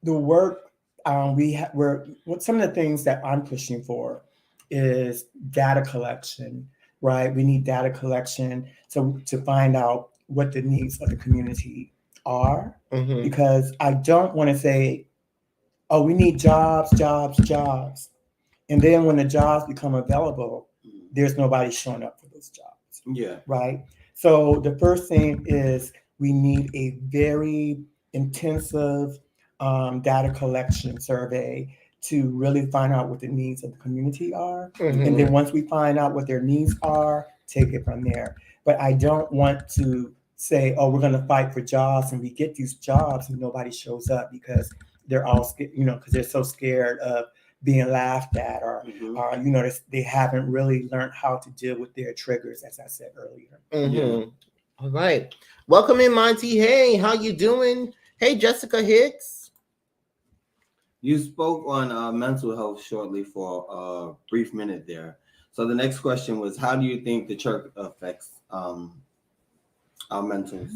work some of the things that I'm pushing for is data collection, right? We need data collection to find out what the needs of the community are, because I don't want to say, oh, we need jobs. And then when the jobs become available, there's nobody showing up for those jobs. Yeah. Right. So the first thing is we need a very intensive data collection survey to really find out what the needs of the community are. And then once we find out what their needs are, take it from there. But I don't want to say, oh, we're going to fight for jobs, and we get these jobs and nobody shows up because they're all scared, because they're so scared of being laughed at, or they haven't really learned how to deal with their triggers, as I said earlier. All right. Welcome in, Monty. Hey, how you doing? Hey, Jessica Hicks. You spoke on mental health shortly for a brief minute there. So the next question was, how do you think the church affects our mental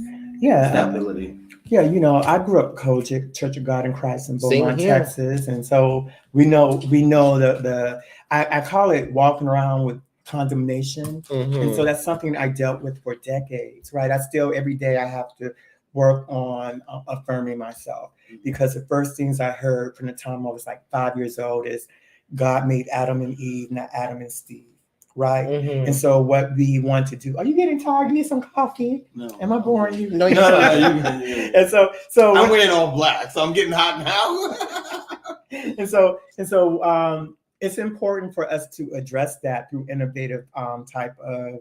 stability? I grew up Kojic, Church of God in Christ in Beaumont, Texas, and so we know I call it walking around with condemnation, and so that's something I dealt with for decades. Right, every day I have to work on affirming myself. because the first things I heard from the time I was like 5 years old is God made Adam and Eve, not Adam and Steve. Right. Mhm. And so what we want to do, are you getting tired? You need some coffee? No. Am I boring you? No, you're No, fine. And so I'm wearing all black, so I'm getting hot now. and so it's important for us to address that through innovative type of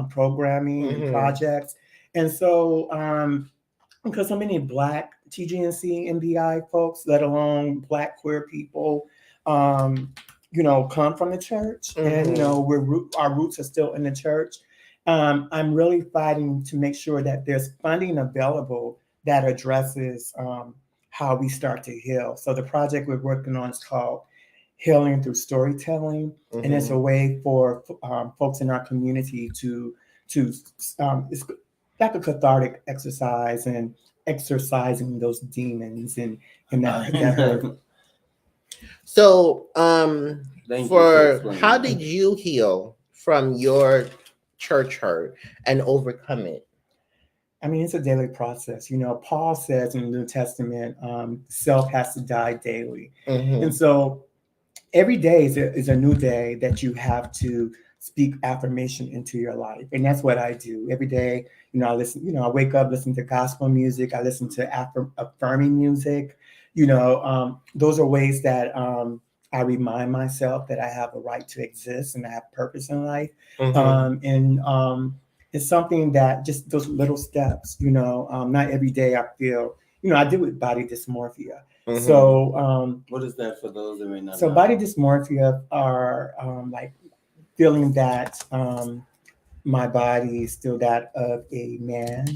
programming and projects. And so because so many Black TGNC MBI folks, let alone Black queer people, come from the church, and our roots are still in the church. I'm really fighting to make sure that there's funding available that addresses how we start to heal. So the project we're working on is called Healing Through Storytelling, and it's a way for folks in our community to it's like a cathartic exercise and exercising those demons and that. So, Thank for you how did you heal from your church hurt and overcome it? I mean, it's a daily process. Paul says in the New Testament, self has to die daily. And so every day is a new day that you have to speak affirmation into your life. And that's what I do every day. I listen, I wake up, listen to gospel music. I listen to affirming music. Those are ways that I remind myself that I have a right to exist and I have purpose in life. It's something that just those little steps, not every day I feel, I deal with body dysmorphia. So what is that for those that may not so know? body dysmorphia are like feeling that my body is still that of a man,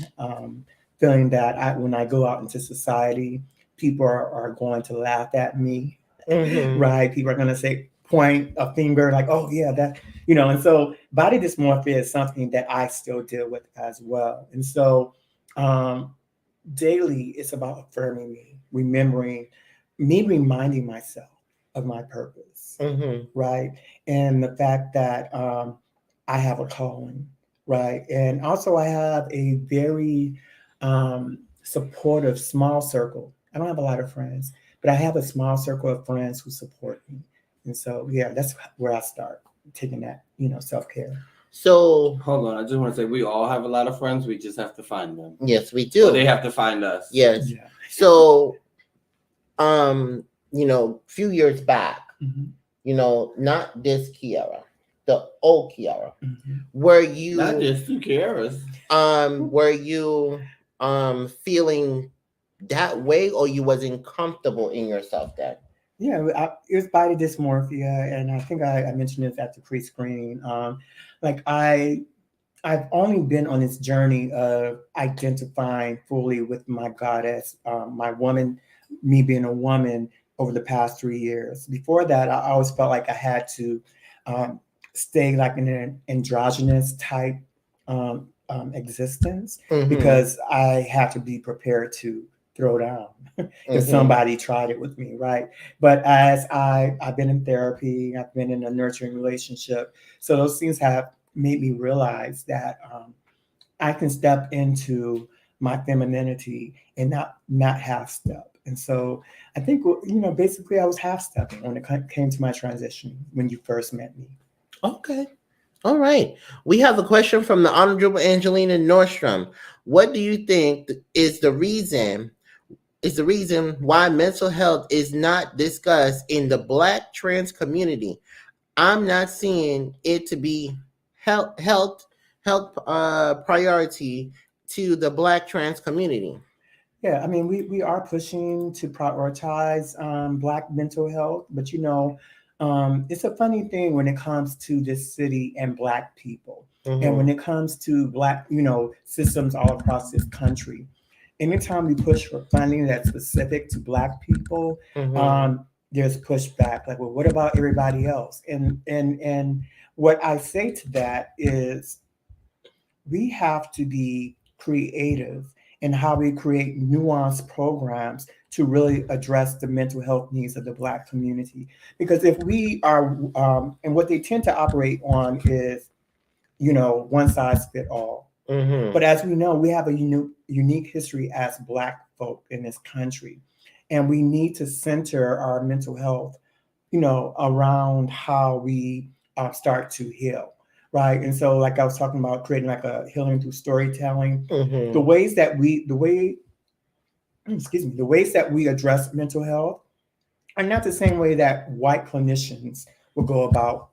feeling that when I go out into society, people are going to laugh at me, right? People are going to point a finger like, oh yeah, that, and so body dysmorphia is something that I still deal with as well. And so daily it's about affirming me, reminding myself of my purpose, right? And the fact that I have a calling, right? And also I have a very supportive small circle. I don't have a lot of friends, but I have a small circle of friends who support me. And so, yeah, that's where I start taking that, self-care. So hold on, I just want to say we all have a lot of friends. We just have to find them. Yes, we do. Or they have to find us. Yes. Yeah. So, few years back, not this Kiara, the old Kiara, were you not just two Kiaras? Were you feeling that way, or you wasn't comfortable in yourself then? Yeah, it was body dysmorphia, and I think I mentioned this at the pre-screening. I've only been on this journey of identifying fully with my goddess, my woman, me being a woman, over the past 3 years. Before that, I always felt like I had to stay like in an androgynous type existence because I had to be prepared to throw down if somebody tried it with me, right? But as I've been in therapy, I've been in a nurturing relationship, so those things have made me realize that I can step into my femininity and not half step. And so I think, basically I was half stepping when it came to my transition when you first met me. Okay. All right. We have a question from the Honorable Angelina Nordstrom. What do you think is the reason why mental health is not discussed in the Black trans community? I'm not seeing it to be health priority to the Black trans community. Yeah, I mean, we are pushing to prioritize Black mental health, but it's a funny thing when it comes to this city and Black people, and when it comes to Black, systems all across this country. Anytime we push for funding that's specific to Black people, there's pushback. Like, well, what about everybody else? And what I say to that is, we have to be creative in how we create nuanced programs to really address the mental health needs of the Black community. Because if we are, and what they tend to operate on is, one size fit all. But as we know, we have a unique history as Black folk in this country. And we need to center our mental health, around how we start to heal, right? And so, like I was talking about, creating like a healing through storytelling. Mm-hmm. The ways that we address mental health are not the same way that white clinicians will go about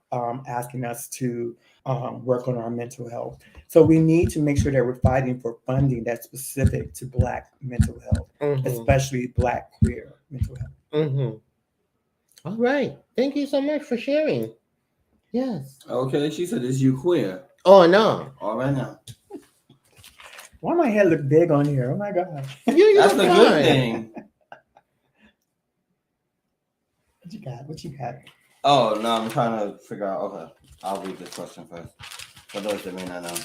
asking us to work on our mental health. So we need to make sure that we're fighting for funding that's specific to Black mental health, especially Black queer mental health. All right. Thank you so much for sharing. Yes. Okay, she said, "Is you queer?" Oh, no. All right now. Why my head look big on here? Oh my God. That's the good thing. What you got? Oh, no, I'm trying to figure out. Okay, I'll read this question first. For those that may not know.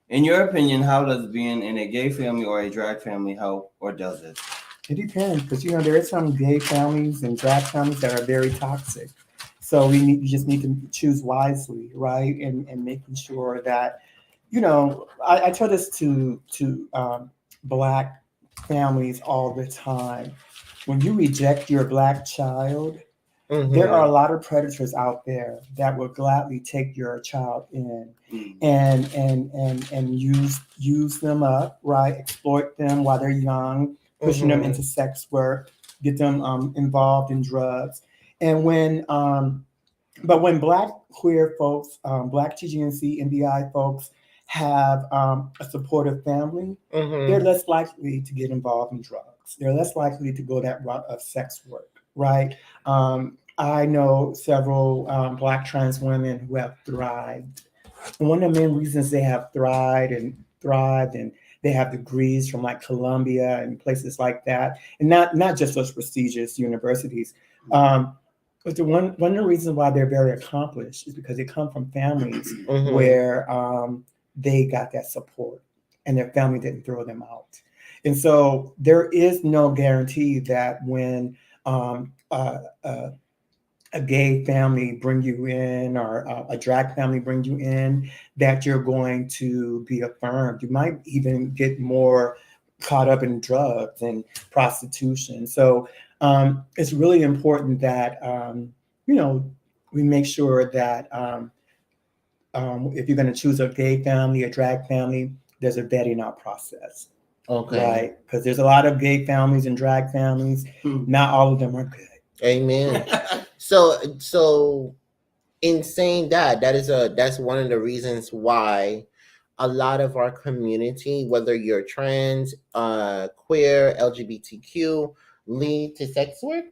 In your opinion, how does being in a gay family or a drag family help, or does it? It depends, because there is some gay families and drag families that are very toxic. So we just need to choose wisely, right? And making sure that, I tell this to Black families all the time. When you reject your Black child, there are a lot of predators out there that will gladly take your child in and use them up, right? Exploit them while they're young, pushing them into sex work, get them involved in drugs. And when Black queer folks, Black TGNC, NBI folks have a supportive family, they're less likely to get involved in drugs. They're less likely to go that route of sex work, right? I know several Black trans women who have thrived. And one of the main reasons they have thrived and they have degrees from like Columbia and places like that, and not just those prestigious universities. But one of the reasons why they're very accomplished is because they come from families where they got that support and their family didn't throw them out. And so there is no guarantee that when a gay family bring you in or a drag family bring you in, that you're going to be affirmed. You might even get more caught up in drugs and prostitution. So it's really important that, we make sure that if you're going to choose a gay family, a drag family, there's a vetting out process. Okay. Right? Because there's a lot of gay families and drag families. Not all of them are good. Amen. So in saying that's one of the reasons why a lot of our community, whether you're trans, queer, LGBTQ, lead to sex work?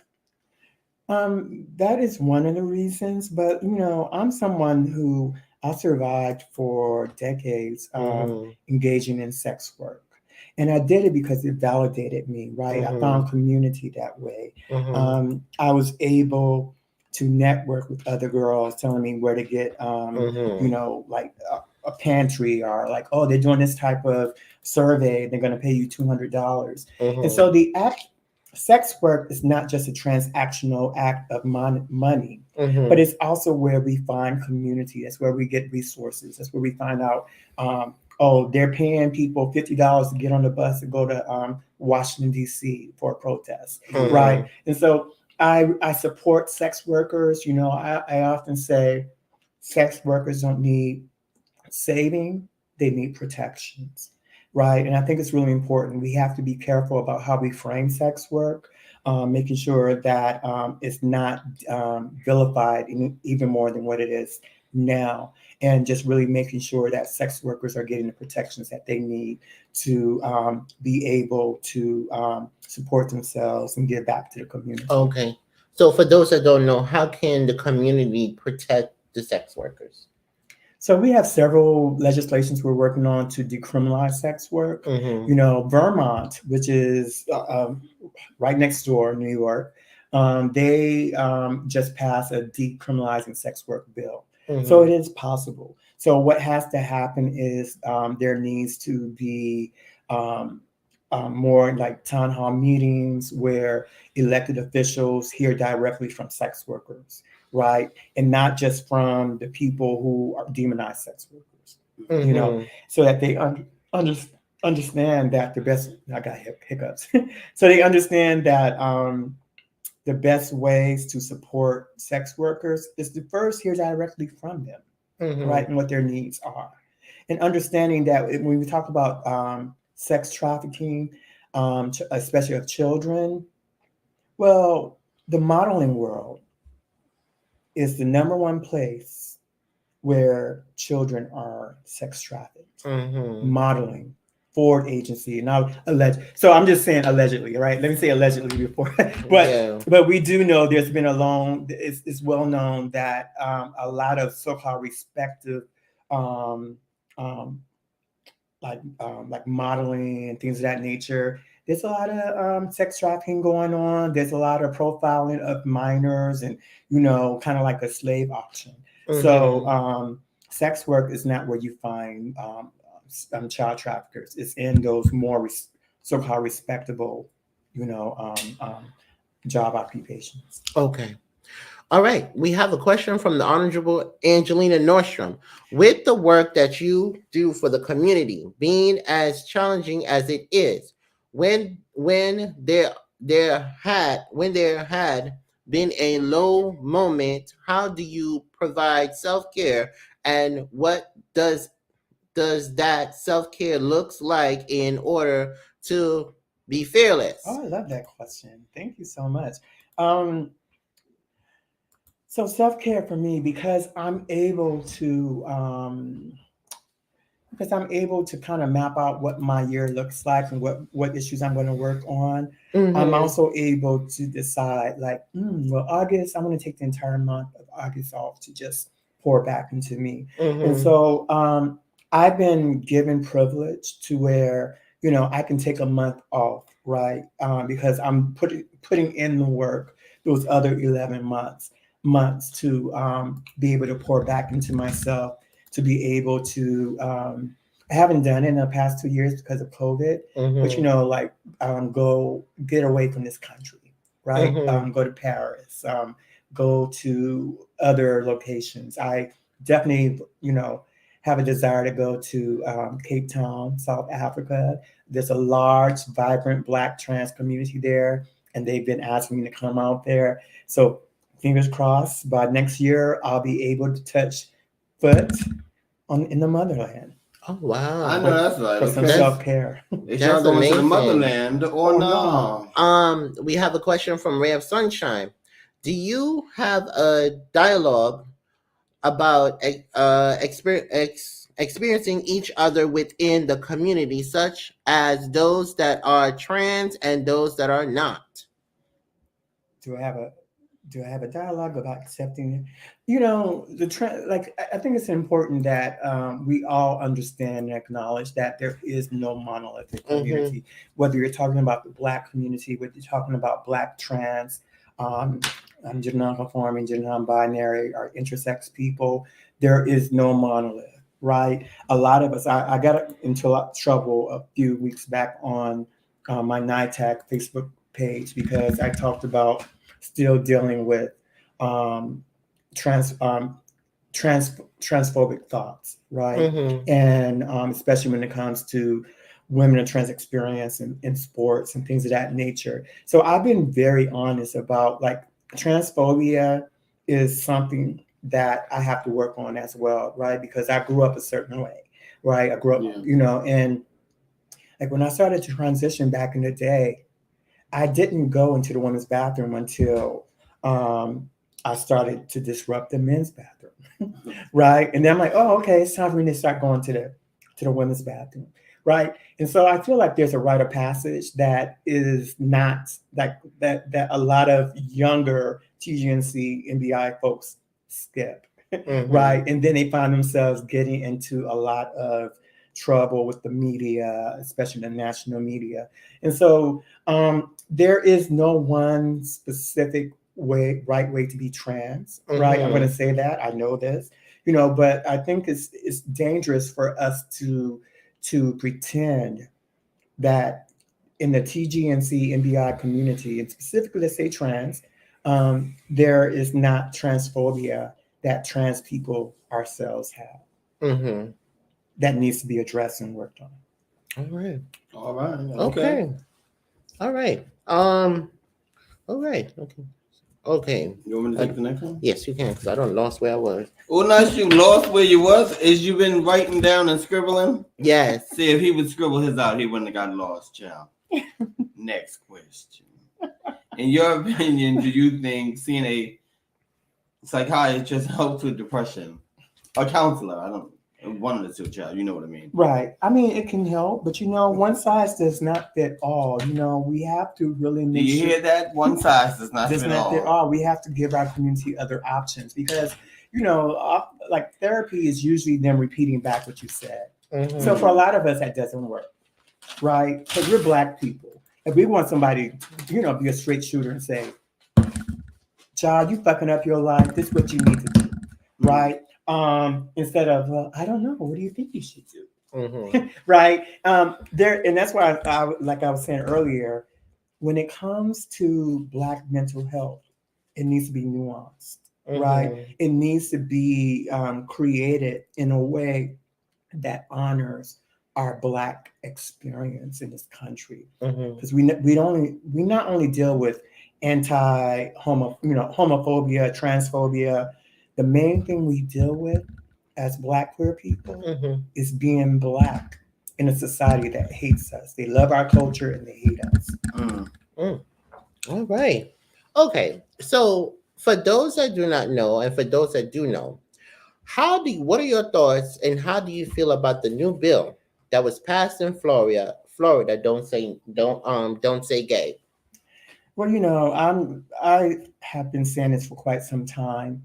That is one of the reasons, but I'm someone who I survived for decades engaging in sex work. And I did it because it validated me, right? I found community that way. I was able to network with other girls telling me where to get, like a pantry, or like, oh, they're doing this type of survey, they're going to pay you $200. And so sex work is not just a transactional act of money, but it's also where we find community. That's where we get resources. That's where we find out, they're paying people $50 to get on the bus and go to Washington, D.C. for a protest, right? And so I support sex workers. I often say sex workers don't need saving, they need protections, right? And I think it's really important. We have to be careful about how we frame sex work, making sure that it's not vilified even more than what it is now, and just really making sure that sex workers are getting the protections that they need to be able to support themselves and give back to the community. Okay. So for those that don't know, how can the community protect the sex workers? So we have several legislations we're working on to decriminalize sex work. Vermont, which is right next door, New York, they just passed a decriminalizing sex work bill. So it is possible. So what has to happen is there needs to be more like town hall meetings where elected officials hear directly from sex workers, right? And not just from the people who are demonized sex workers, so that they understand that the best, I got hiccups. So they understand that the best ways to support sex workers is to first hear directly from them, right, and what their needs are. And understanding that when we talk about sex trafficking, especially of children, well, the modeling world is the #1 place where children are sex trafficked. Modeling, Ford agency, now alleged. So I'm just saying allegedly, right? Let me say allegedly before, but we do know there's been it's well known that a lot of so-called respective like modeling and things of that nature. There's a lot of sex trafficking going on. There's a lot of profiling of minors and, kind of like a slave auction. So sex work is not where you find child traffickers. It's in those more so-called respectable, job occupations. Okay. All right. We have a question from the Honorable Angelina Nordstrom. With the work that you do for the community being as challenging as it is, when there had been a low moment, how do you provide self-care, and what does that self-care looks like in order to be fearless? Oh, I love that question. Thank you so much. So self-care for me, because I'm able to kind of map out what my year looks like and what issues I'm going to work on. I'm also able to decide like, well, August, I'm going to take the entire month of August off to just pour back into me. And so I've been given privilege to where, I can take a month off, right? Because I'm putting in the work those other 11 months to be able to pour back into myself, to be able to I haven't done it in the past 2 years because of COVID, but go get away from this country, right? Go to Paris, go to other locations. I definitely, have a desire to go to Cape Town, South Africa. There's a large, vibrant Black trans community there, and they've been asking me to come out there. So fingers crossed, by next year, I'll be able to touch foot in the motherland. Oh, wow. I know that's right. For some self-care. Is y'all going to the motherland or no? We have a question from Ray of Sunshine. Do you have a dialogue about experiencing each other within the community, such as those that are trans and those that are not? Do I have a dialogue about accepting it? I think it's important that we all understand and acknowledge that there is no monolithic community. Whether you're talking about the Black community, whether you're talking about Black trans, gender non-conforming, gender non-binary, or intersex people, there is no monolith, right? A lot of us, I got into a lot of trouble a few weeks back on my NITAC Facebook page because I talked about still dealing with transphobic thoughts, right? And especially when it comes to women and trans experience in sports and things of that nature. So I've been very honest about transphobia is something that I have to work on as well, right? Because I grew up a certain way, right? I grew up, and when I started to transition back in the day, I didn't go into the women's bathroom until I started to disrupt the men's bathroom, right? And then I'm like, oh, okay, it's time for me to start going to the women's bathroom, right? And so I feel like there's a rite of passage that is not that a lot of younger TGNC NBI folks skip, right? And then they find themselves getting into a lot of trouble with the media, especially the national media. And so there is no one specific right way to be trans, right? I'm going to say that. I know this, but I think it's dangerous for us to pretend that in the TGNC NBI community, and specifically let's say trans, there is not transphobia that trans people ourselves have. That needs to be addressed and worked on. All right. All right. Okay. All right. All right. Okay. Okay. You want me to take the next one? Yes, you can, because I don't lost where I was. Well, not you lost where you was. Is you been writing down and scribbling? Yes. See, if he would scribble his out, he wouldn't have got lost, child. Next question. In your opinion, do you think seeing a psychiatrist helps with depression? A counselor, I don't. One of the two, child. You know what I mean? Right. I mean, it can help, but one size does not fit all. We have to really Do make you sure hear that? One size does not fit all. We have to give our community other options because, like therapy is usually them repeating back what you said. Mhm. So for a lot of us, that doesn't work, right? Because we're Black people. If we want somebody, be a straight shooter and say, child, you fucking up your life. This is what you need to do, right? Instead of, well, I don't know. What do you think you should do? Mhm. Right. And that's why like I was saying earlier, when it comes to Black mental health, it needs to be nuanced, right? It needs to be created in a way that honors our Black experience in this country, because we not only deal with homophobia, transphobia. The main thing we deal with as Black queer people is being Black in a society that hates us. They love our culture and they hate us. All right. Okay. So for those that do not know, and for those that do know, what are your thoughts and how do you feel about the new bill that was passed in Florida? Don't say gay. Well, I have been saying this for quite some time.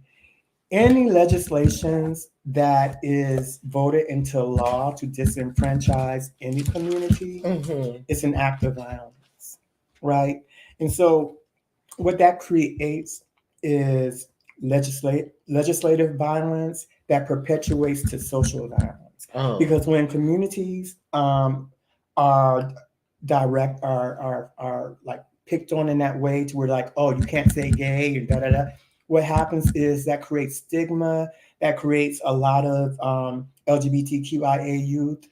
Any legislations that is voted into law to disenfranchise any community is an act of violence, right? And so what that creates is legislative violence that perpetuates to social violence. Because when communities are like picked on in that way to where like, oh, you can't say gay and da-da-da, what happens is that creates stigma, that creates a lot of LGBTQIA youth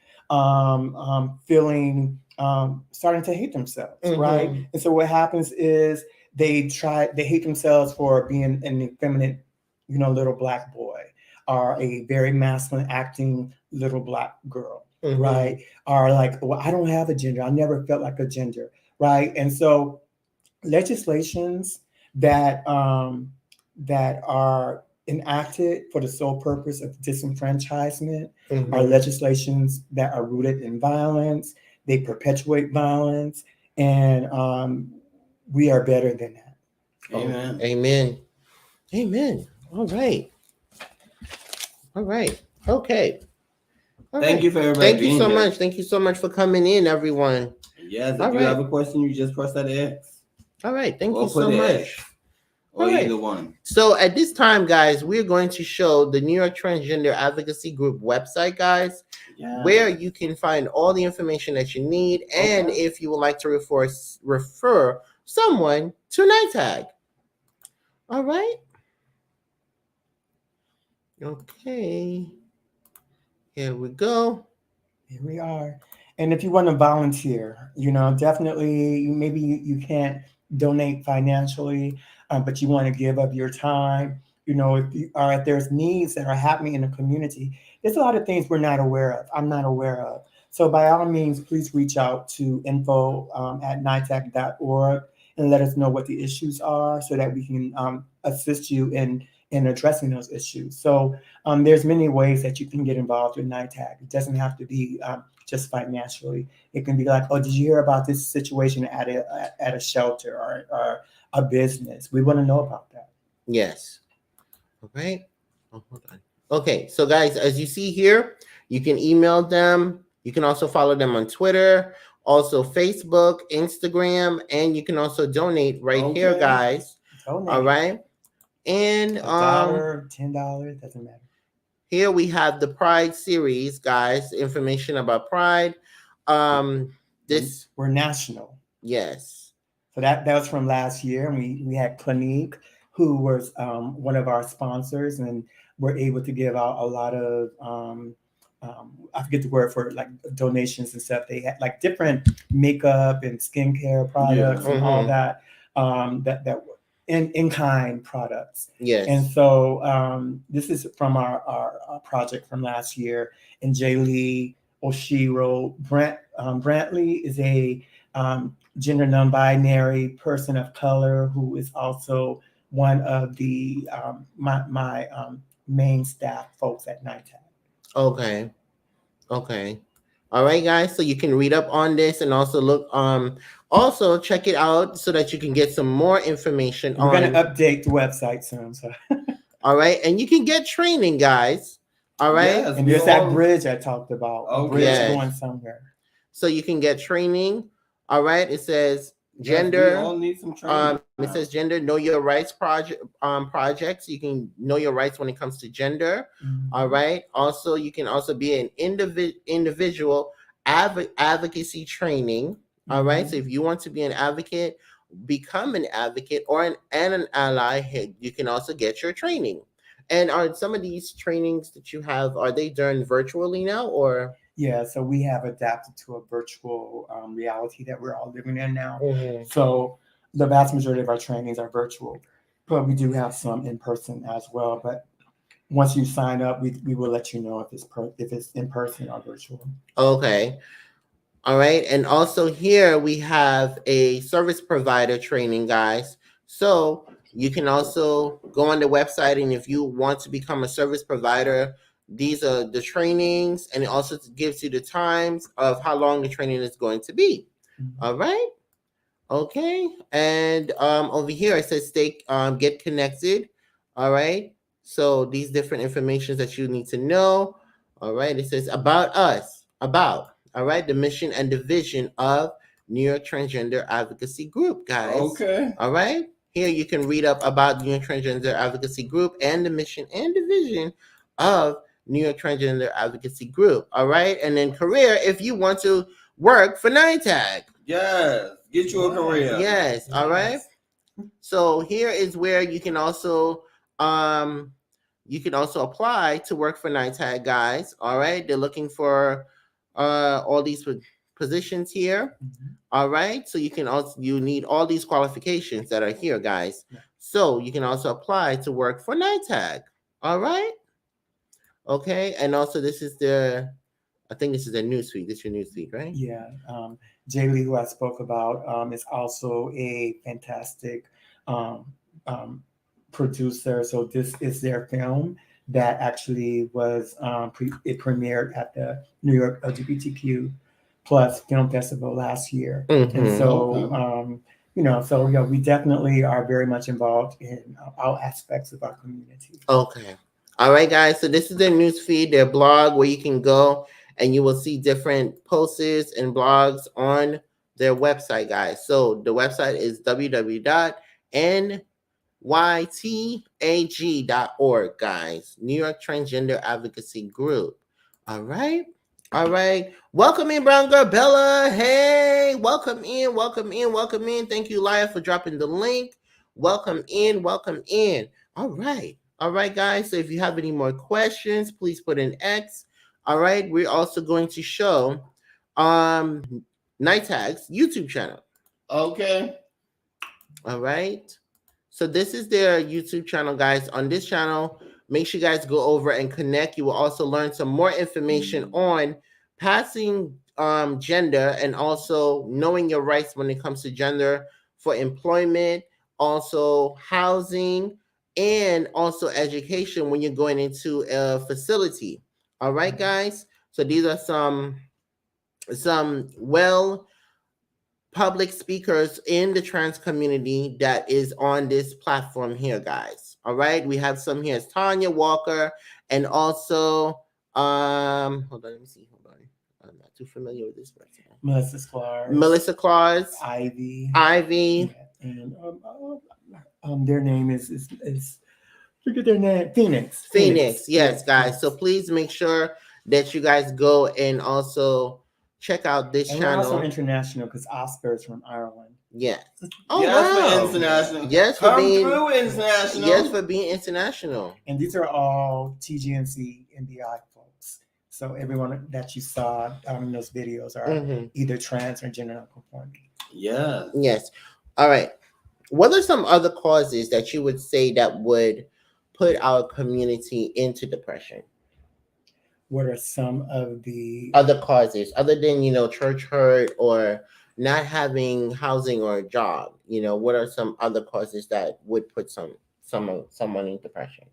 starting to hate themselves, right? And so what happens is they hate themselves for being an effeminate, little Black boy, or a very masculine acting little Black girl, right? Or like, well, I don't have a gender. I never felt like a gender, right? And so legislations that are enacted for the sole purpose of disenfranchisement are legislations that are rooted in violence. They perpetuate violence, and we are better than that. Amen. Amen. All right. Okay. Thank you for everybody. Thank you so much. Thank you so much for coming in, everyone. Yes, if you have a question, you just press that X. All right. Thank you so much. Or either one. So at this time, guys, we're going to show the New York Transgender Advocacy Group website, guys, where you can find all the information that you need. And if you would like to refer someone to NITAG. All right. Okay. Here we go. Here we are. And if you want to volunteer, definitely maybe you can't donate financially, but you want to give up your time, if there's needs that are happening in the community, there's a lot of things we're not aware of. I'm not aware of. So by all means, please reach out to info@nitag.org and let us know what the issues are so that we can assist you in addressing those issues. So there's many ways that you can get involved with NITAG. It doesn't have to be just financially. It can be like, oh, did you hear about this situation at a shelter or a business? We want to know about that. Yes. Okay. Oh, hold on. Okay. So guys, as you see here, you can email them. You can also follow them on Twitter, also Facebook, Instagram, and you can also donate here, guys. Donate. All right. And $1, $10, doesn't matter. Here we have the Pride series, guys. Information about Pride. We're national. Yes. So that was from last year. And we had Clinique, who was one of our sponsors, and we're able to give out a lot of I forget the word for it, like donations and stuff. They had like different makeup and skincare products and all that, that were in-kind products. Yes. And so this is from our project from last year. And Jaylee Oshiro Brantley is a gender non-binary person of color who is also one of the my main staff folks at NITAG. Okay. All right, guys. So you can read up on this and also look. Also check it out so that you can get some more information. We're going to update the website soon. So. All right, and you can get training, guys. All right, Yes, and there's that bridge I talked about. Okay. Bridge Yes. going somewhere. So you can get training. All right. It says gender. Yes, we all need some training. It says gender know your rights projects. You can know your rights when it comes to gender. All right. Also, you can also be an individual advocacy training. All right. So if you want to be an advocate, become an advocate or an ally, you can also get your training. And are some of these trainings that you have, are they done virtually now or? Yeah, so we have adapted to a virtual reality that we're all living in now. Mm-hmm. So the vast majority of our trainings are virtual, but we do have some in person as well. But once you sign up, we will let you know if it's in person or virtual. Okay. All right. And also here we have a service provider training, guys. So you can also go on the website, and if you want to become a service provider, these are the trainings, and it also gives you the times of how long the training is going to be. All right. Okay. And over here it says get connected. All right. So these different information that you need to know. All right. It says about us, all right, the mission and the vision of New York Transgender Advocacy Group, guys. Okay. All right. Here you can read up about New York Transgender Advocacy Group and the mission and the vision of New York Transgender Advocacy Group. All right. And then career, if you want to work for NITAG. Yes. Get you a career. Yes. All right. So here is where you can also apply to work for NITAG, guys. All right. They're looking for all these positions here. All right. So you need all these qualifications that are here, guys. So you can also apply to work for NITAG. All right. Okay. And also this is I think this is their newsfeed. This is your newsfeed, right? Yeah. Jaylee, who I spoke about, is also a fantastic producer. So this is their film that actually was it premiered at the New York LGBTQ plus film festival last year. And so we definitely are very much involved in all aspects of our community. Okay. All right, guys. So this is their news feed, their blog, where you can go and you will see different posts and blogs on their website, guys. So the website is www.nytag.org, guys. New York Transgender Advocacy Group. All right. All right. Welcome in, Brown Girl Bella. Hey, welcome in. Thank you, Laya, for dropping the link. Welcome in. All right. All right, guys. So if you have any more questions, please put in X. All right. We're also going to show NITAG's YouTube channel. Okay. All right. So this is their YouTube channel, guys. On this channel, make sure you guys go over and connect. You will also learn some more information on passing gender and also knowing your rights when it comes to gender for employment, also housing, and also education when you're going into a facility. All right, guys. So these are some public speakers in the trans community that is on this platform here, guys. All right. We have some here. It's Tanya Walker and also hold on, let me see. Hold on. I'm not too familiar with this person. Melissa Claus. Ivy. Yeah, and their name is look at their name. Phoenix. Yes, guys. So please make sure that you guys go and also check out this channel. We're also international because Oscar is from Ireland. Yes. Oh, yes, wow. for international. Yes, for being international. Yes, for being international. And these are all TGNC MBI folks. So everyone that you saw in those videos are either trans or gender nonconforming. Yeah. Yes. All right. What are some other causes that you would say that would put our community into depression? What are some of the other causes other than church hurt or not having housing or a job? What are some other causes that would put someone in depression?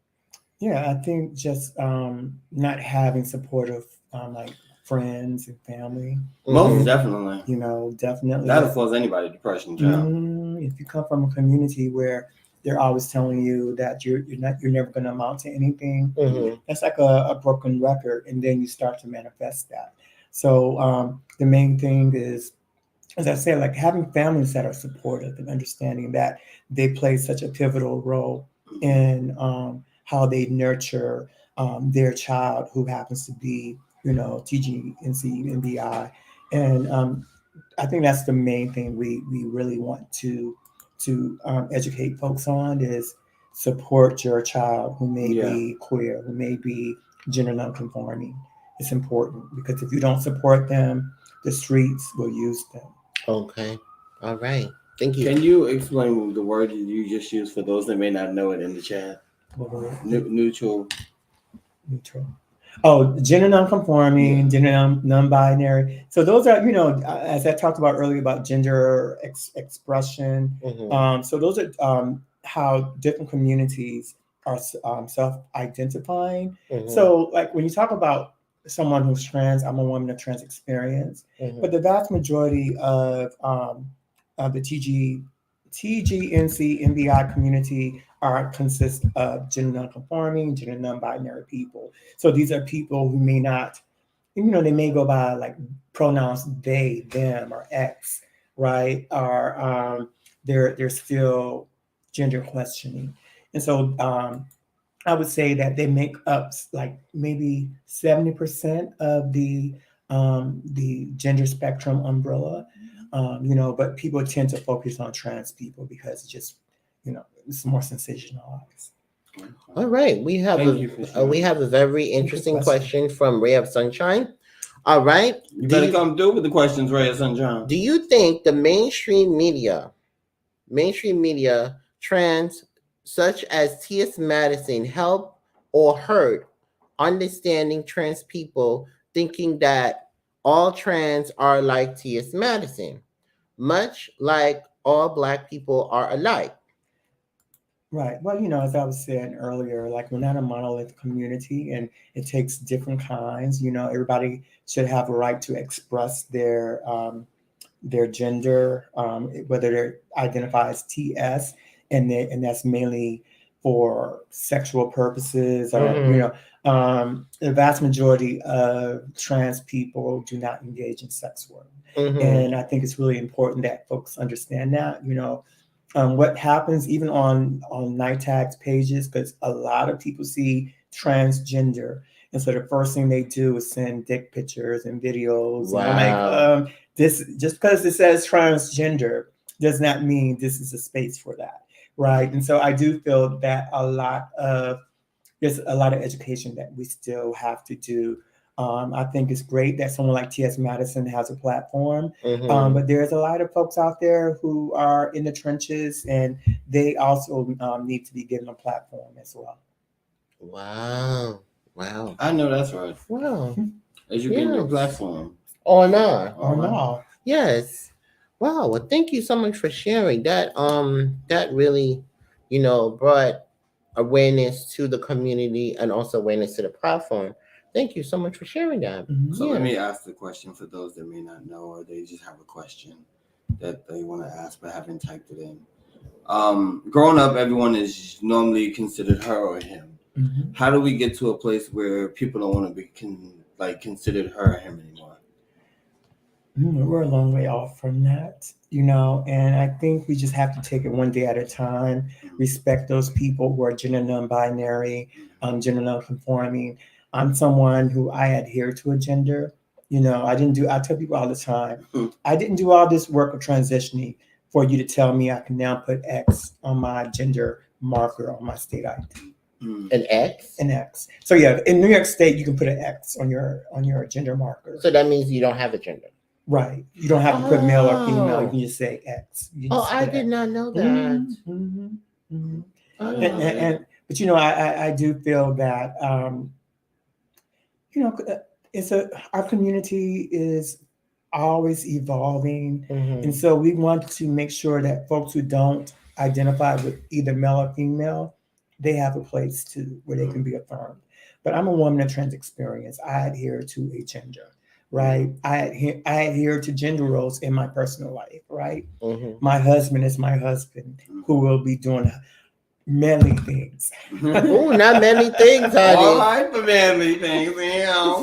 Yeah, I think just not having supportive like friends and family. Most definitely. Definitely. That'll cause anybody depression, child. If you come from a community where they're always telling you that you're never going to amount to anything, that's like a broken record, and then you start to manifest that. So the main thing is, as I said, like having families that are supportive and understanding that they play such a pivotal role in how they nurture their child who happens to be, TG, NC, NBI. And I think that's the main thing we really want to educate folks on is support your child who may be queer, who may be gender nonconforming. It's important because if you don't support them, the streets will use them. Okay. All right. Thank you. Can you explain the word you just used for those that may not know it in the chat? Neutral. Oh, gender nonconforming, gender non-binary. So those are, as I talked about earlier about gender expression. So those are how different communities are self-identifying. So like when you talk about someone who's trans, I'm a woman of trans experience, but the vast majority of the TG, NC, NBI community consist of gender nonconforming, gender non-binary people. So these are people who may not, they may go by like pronouns they, them, or X, right? Or they're still gender questioning. And so I would say that they make up like maybe 70% of the gender spectrum umbrella. But people tend to focus on trans people because it's just, it's more sensationalized. All right, we have a very interesting question from Ray of Sunshine. All right, you better come through with the questions, Ray of Sunshine. Do you think the mainstream media, trans such as T.S. Madison, help or hurt understanding trans people, thinking that all trans are like T.S. Madison, much like all Black people are alike? Right. Well, as I was saying earlier, like we're not a monolithic community and it takes different kinds. Everybody should have a right to express their gender, whether they identify as TS, and that's mainly for sexual purposes. Or, the vast majority of trans people do not engage in sex work. And I think it's really important that folks understand that, what happens even on night tags pages, because a lot of people see transgender. And so the first thing they do is send dick pictures and videos. Wow. And like, this, just because it says transgender does not mean this is a space for that. Right. And so I do feel that there's a lot of education that we still have to do. I think it's great that someone like T.S. Madison has a platform, but there's a lot of folks out there who are in the trenches and they also need to be given a platform as well. Wow. I know that's right. Wow. As you get your platform. Or not. Yes. Wow. Well, thank you so much for sharing that. That really, brought awareness to the community and also awareness to the platform. Thank you so much for sharing that. So let me ask the question for those that may not know, or they just have a question that they want to ask but haven't typed it in. Growing up, everyone is normally considered her or him. How do we get to a place where people don't want to be considered her or him anymore? We're a long way off from that, and I think we just have to take it one day at a time, respect those people who are gender non-binary, gender non-conforming. I'm someone who I adhere to a gender. I tell people all the time, I didn't do all this work of transitioning for you to tell me I can now put X on my gender marker on my state ID. An X? An X. So yeah, in New York State, you can put an X on your gender marker. So that means you don't have a gender. Right. You don't have to put male or female. You can just say X. I did not know that. But you know, I do feel that you know, our community is always evolving, and so we want to make sure that folks who don't identify with either male or female, they have a place too where they can be affirmed. But I'm a woman of trans experience. I adhere to a gender, right? I adhere to gender roles in my personal life, right? My husband is my husband, who will be doing manly things. Oh, not many things, honey. All right for manly things,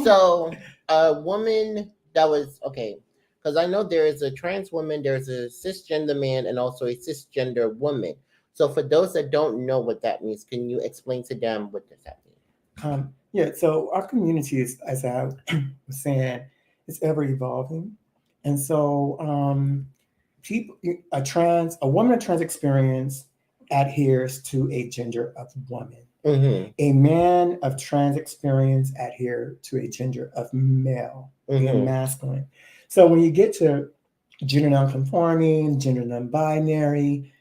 So a woman that was okay, because I know there is a trans woman, there's a cisgender man, and also a cisgender woman. So for those that don't know what that means, can you explain to them what does that mean? Yeah, so our community is, as I was saying, it's ever evolving. And so a woman of trans experience adheres to a gender of woman. A man of trans experience adhere to a gender of male, being masculine. So when you get to gender nonconforming, gender non-binary,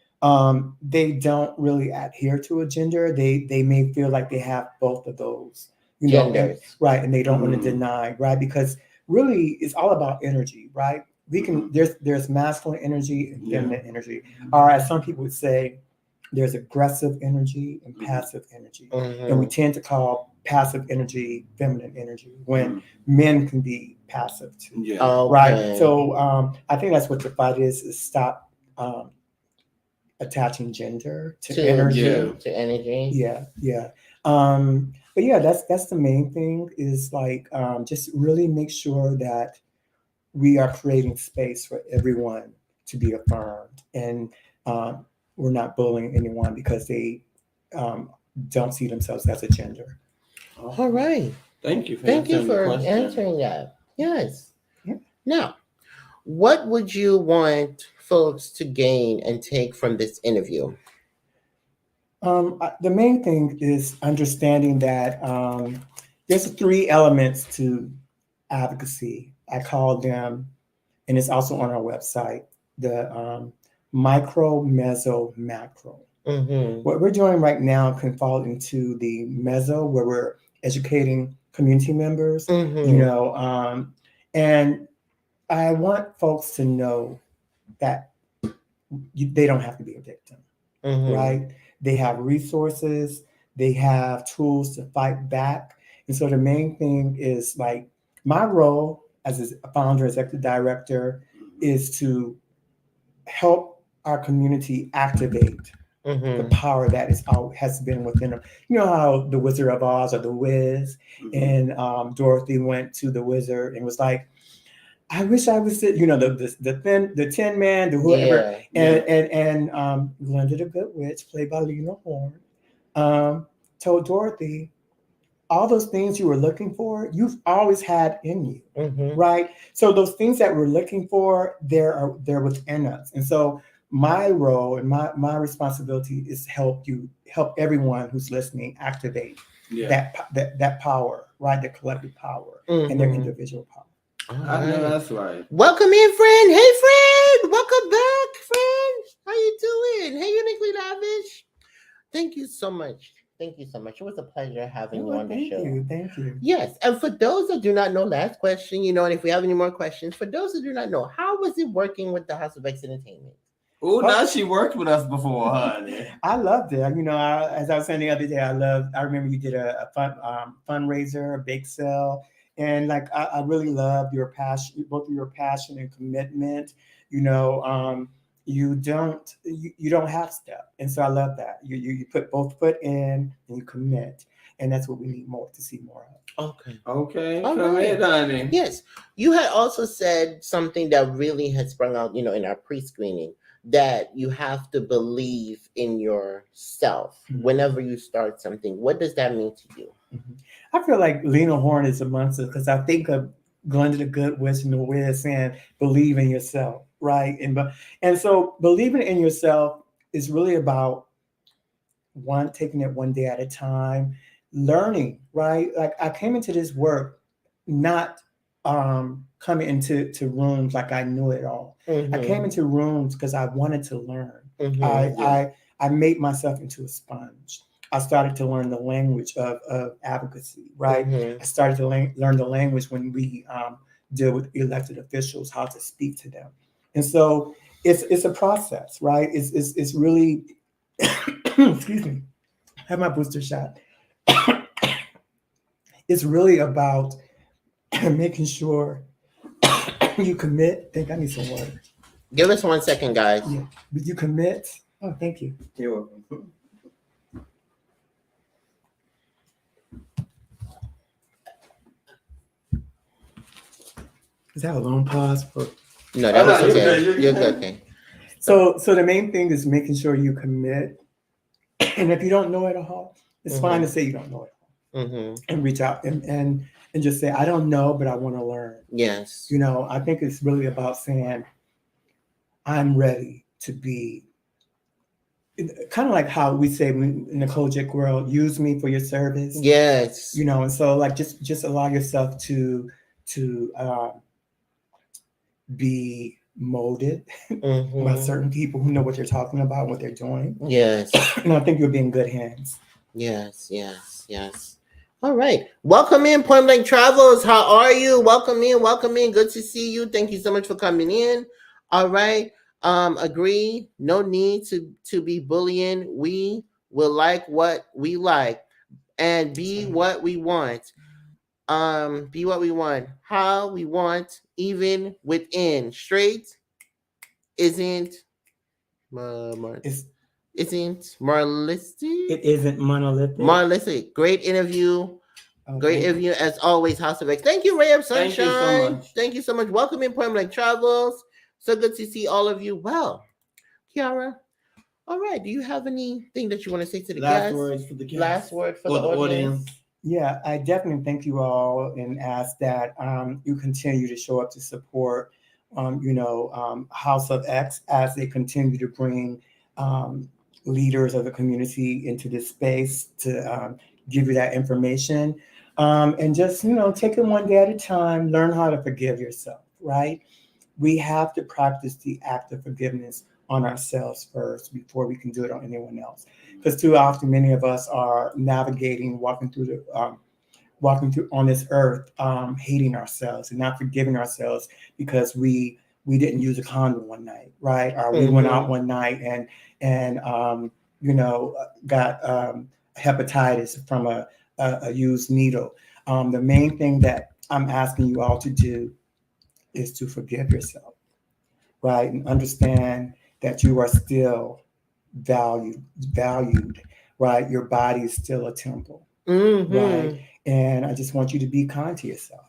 they don't really adhere to a gender. They may feel like they have both of those, you know, right? And they don't want to deny, right? Because really, it's all about energy, right? We can there's masculine energy and feminine energy, or as some people would say, there's aggressive energy and passive energy, and we tend to call passive energy feminine energy when men can be passive too. Right. So I think that's what the fight is stop attaching gender to energy. To energy. Yeah. But yeah, that's the main thing is like just really make sure that we are creating space for everyone to be affirmed, and we're not bullying anyone because they don't see themselves as a gender. All right. Thank you for answering that. Yes. Yeah. Now, what would you want folks to gain and take from this interview? The main thing is understanding that there's 3 elements to advocacy. I call them, and it's also on our website, the micro, meso, macro. What we're doing right now can fall into the meso, where we're educating community members, you know, and I want folks to know that they don't have to be a victim, right? They have resources, they have tools to fight back. And so the main thing is like my role as a founder, executive director, is to help our community activate the power that has been within them. You know how the Wizard of Oz or the Wiz, and Dorothy went to the wizard and was like, I wish I was, you know, the Tin Man, the whoever, and Glenda the Good Witch, played by Lena Horne, told Dorothy, all those things you were looking for, you've always had in you, right? So those things that we're looking for, they're within us. And so my role and my responsibility is help everyone who's listening activate that power, right? The collective power and their individual power. I know that's right. Welcome in, friend. Hey, friend. Welcome back, friend. How you doing? Hey, Uniquely Lavish. Thank you so much. Thank you so much. It was a pleasure having you on the show. Thank you. Yes. And for those that do not know, last question, you know, and if we have any more questions, for those that do not know, how was it working with the House of X Entertainment? Oh, now she worked with us before, honey. I loved it. You know, as I was saying the other day, I remember you did a fundraiser, a bake sale. And like, I really love your passion, both of your passion and commitment. You know, you don't half step. And so I love that. You put both foot in and you commit. And that's what we need to see more of. Okay. All Come right. in, honey. Yes. You had also said something that really had sprung out, you know, in our pre-screening, that you have to believe in yourself whenever you start something. What does that mean to you? I feel like Lena Horne is amongst us because I think of Glenda the Good Witch and the Wiz saying, believe in yourself, right? And so believing in yourself is really about taking it one day at a time, learning, right? Like I came into this work not coming into rooms like I knew it all. I came into rooms because I wanted to learn. I made myself into a sponge. I started to learn the language of advocacy, right? I started to learn the language when we deal with elected officials, how to speak to them. And so it's a process, right? It's really, excuse me, I have my booster shot. It's really about making sure you commit. I think I need some water. Give us 1 second, guys. Yeah. But you commit. Oh, thank you. You're welcome. Is that a long pause for? No, that was you're okay. good, You're good. Okay. So the main thing is making sure you commit. And if you don't know it all, it's fine to say you don't know it all. And reach out and just say, I don't know, but I want to learn. Yes. You know, I think it's really about saying, I'm ready to be, kind of like how we say in the Kojic world, use me for your service. Yes. You know, and so like just allow yourself to be molded by certain people who know what they're talking about, what they're doing. Yes. And I think you'll be in good hands. Yes. All right. Welcome in, Point Blank Travels. How are you? Welcome in. Good to see you. Thank you so much for coming in. All right. Agree. No need to be bullying. We will like what we like and be what we want. Be what we want, how we want, even within. Straight isn't isn't moralistic. It isn't monolithic. Monolithic. Great interview. Okay. Great interview as always, House of X. Thank you, Ray of Sunshine. Thank you so much. Thank you so much. Welcome in, Point Blank Travels. So good to see all of you. Well, Kiara, all right. Do you have anything that you want to say to the Last guests? words for the guests. Last word for the audience. Yeah, I definitely thank you all and ask that you continue to show up to support, House of X as they continue to bring leaders of the community into this space to give you that information. And just, take it one day at a time, learn how to forgive yourself, right? We have to practice the act of forgiveness on ourselves first before we can do it on anyone else. Because too often, many of us are walking through on this earth, hating ourselves and not forgiving ourselves because we didn't use a condom one night, right? Or we went out one night and got hepatitis from a used needle. The main thing that I'm asking you all to do is to forgive yourself, right? And understand that you are still valued, right? Your body is still a temple, right? And I just want you to be kind to yourself.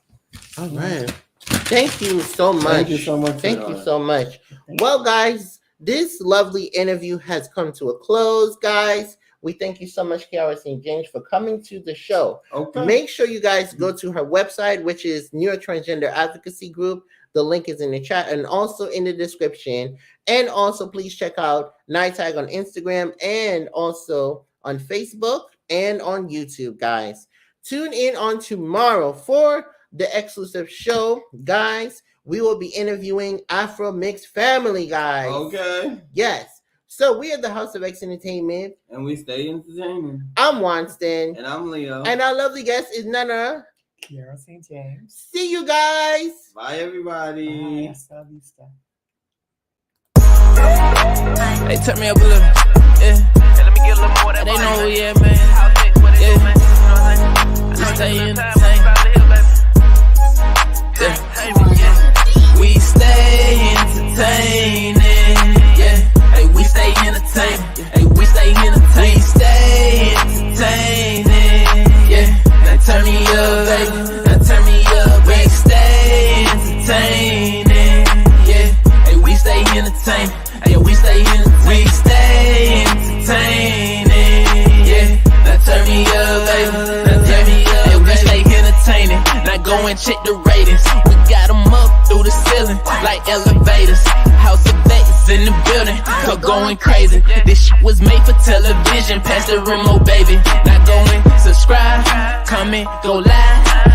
All right. Thank you so much. Thank you so much. Thank you so much. Well, guys, this lovely interview has come to a close, guys. We thank you so much, Kiara St. James, for coming to the show. Okay. Make sure you guys go to her website, which is New York Transgender Advocacy Group. The link is in the chat and also in the description. And also, please check out NightTag on Instagram and also on Facebook and on YouTube, guys. Tune in on tomorrow for the Xclusive show, guys. We will be interviewing Afro Mixed Family, guys. Okay. Yes. So we are the House of X Entertainment. And we stay entertaining. I'm Wanston. And I'm Leo. And our lovely guest is Nana. Kiara St. James. See you guys. Bye, everybody. Bye. Hasta la vista. Hey, turn me up a little. Yeah. Let me get a little more. They know who we at, man. Yeah. I stay entertained. Yeah. We stay entertaining. Yeah. Hey, we stay entertaining. Hey, we stay entertaining. We stay entertaining. Yeah. Now turn me up, baby. Now turn me up. We stay entertaining. Yeah. Hey, we stay entertaining. Hey, we stay entertaining. We stay entertaining. Yeah. Now turn me up, baby. Now turn me up. Hey, we stay entertaining. Now go and check the ratings. We got them up through the ceiling like elevators. House of X in the building. So going crazy. This shit was made for television. Pass the remote, baby. Now go and subscribe, comment, go live.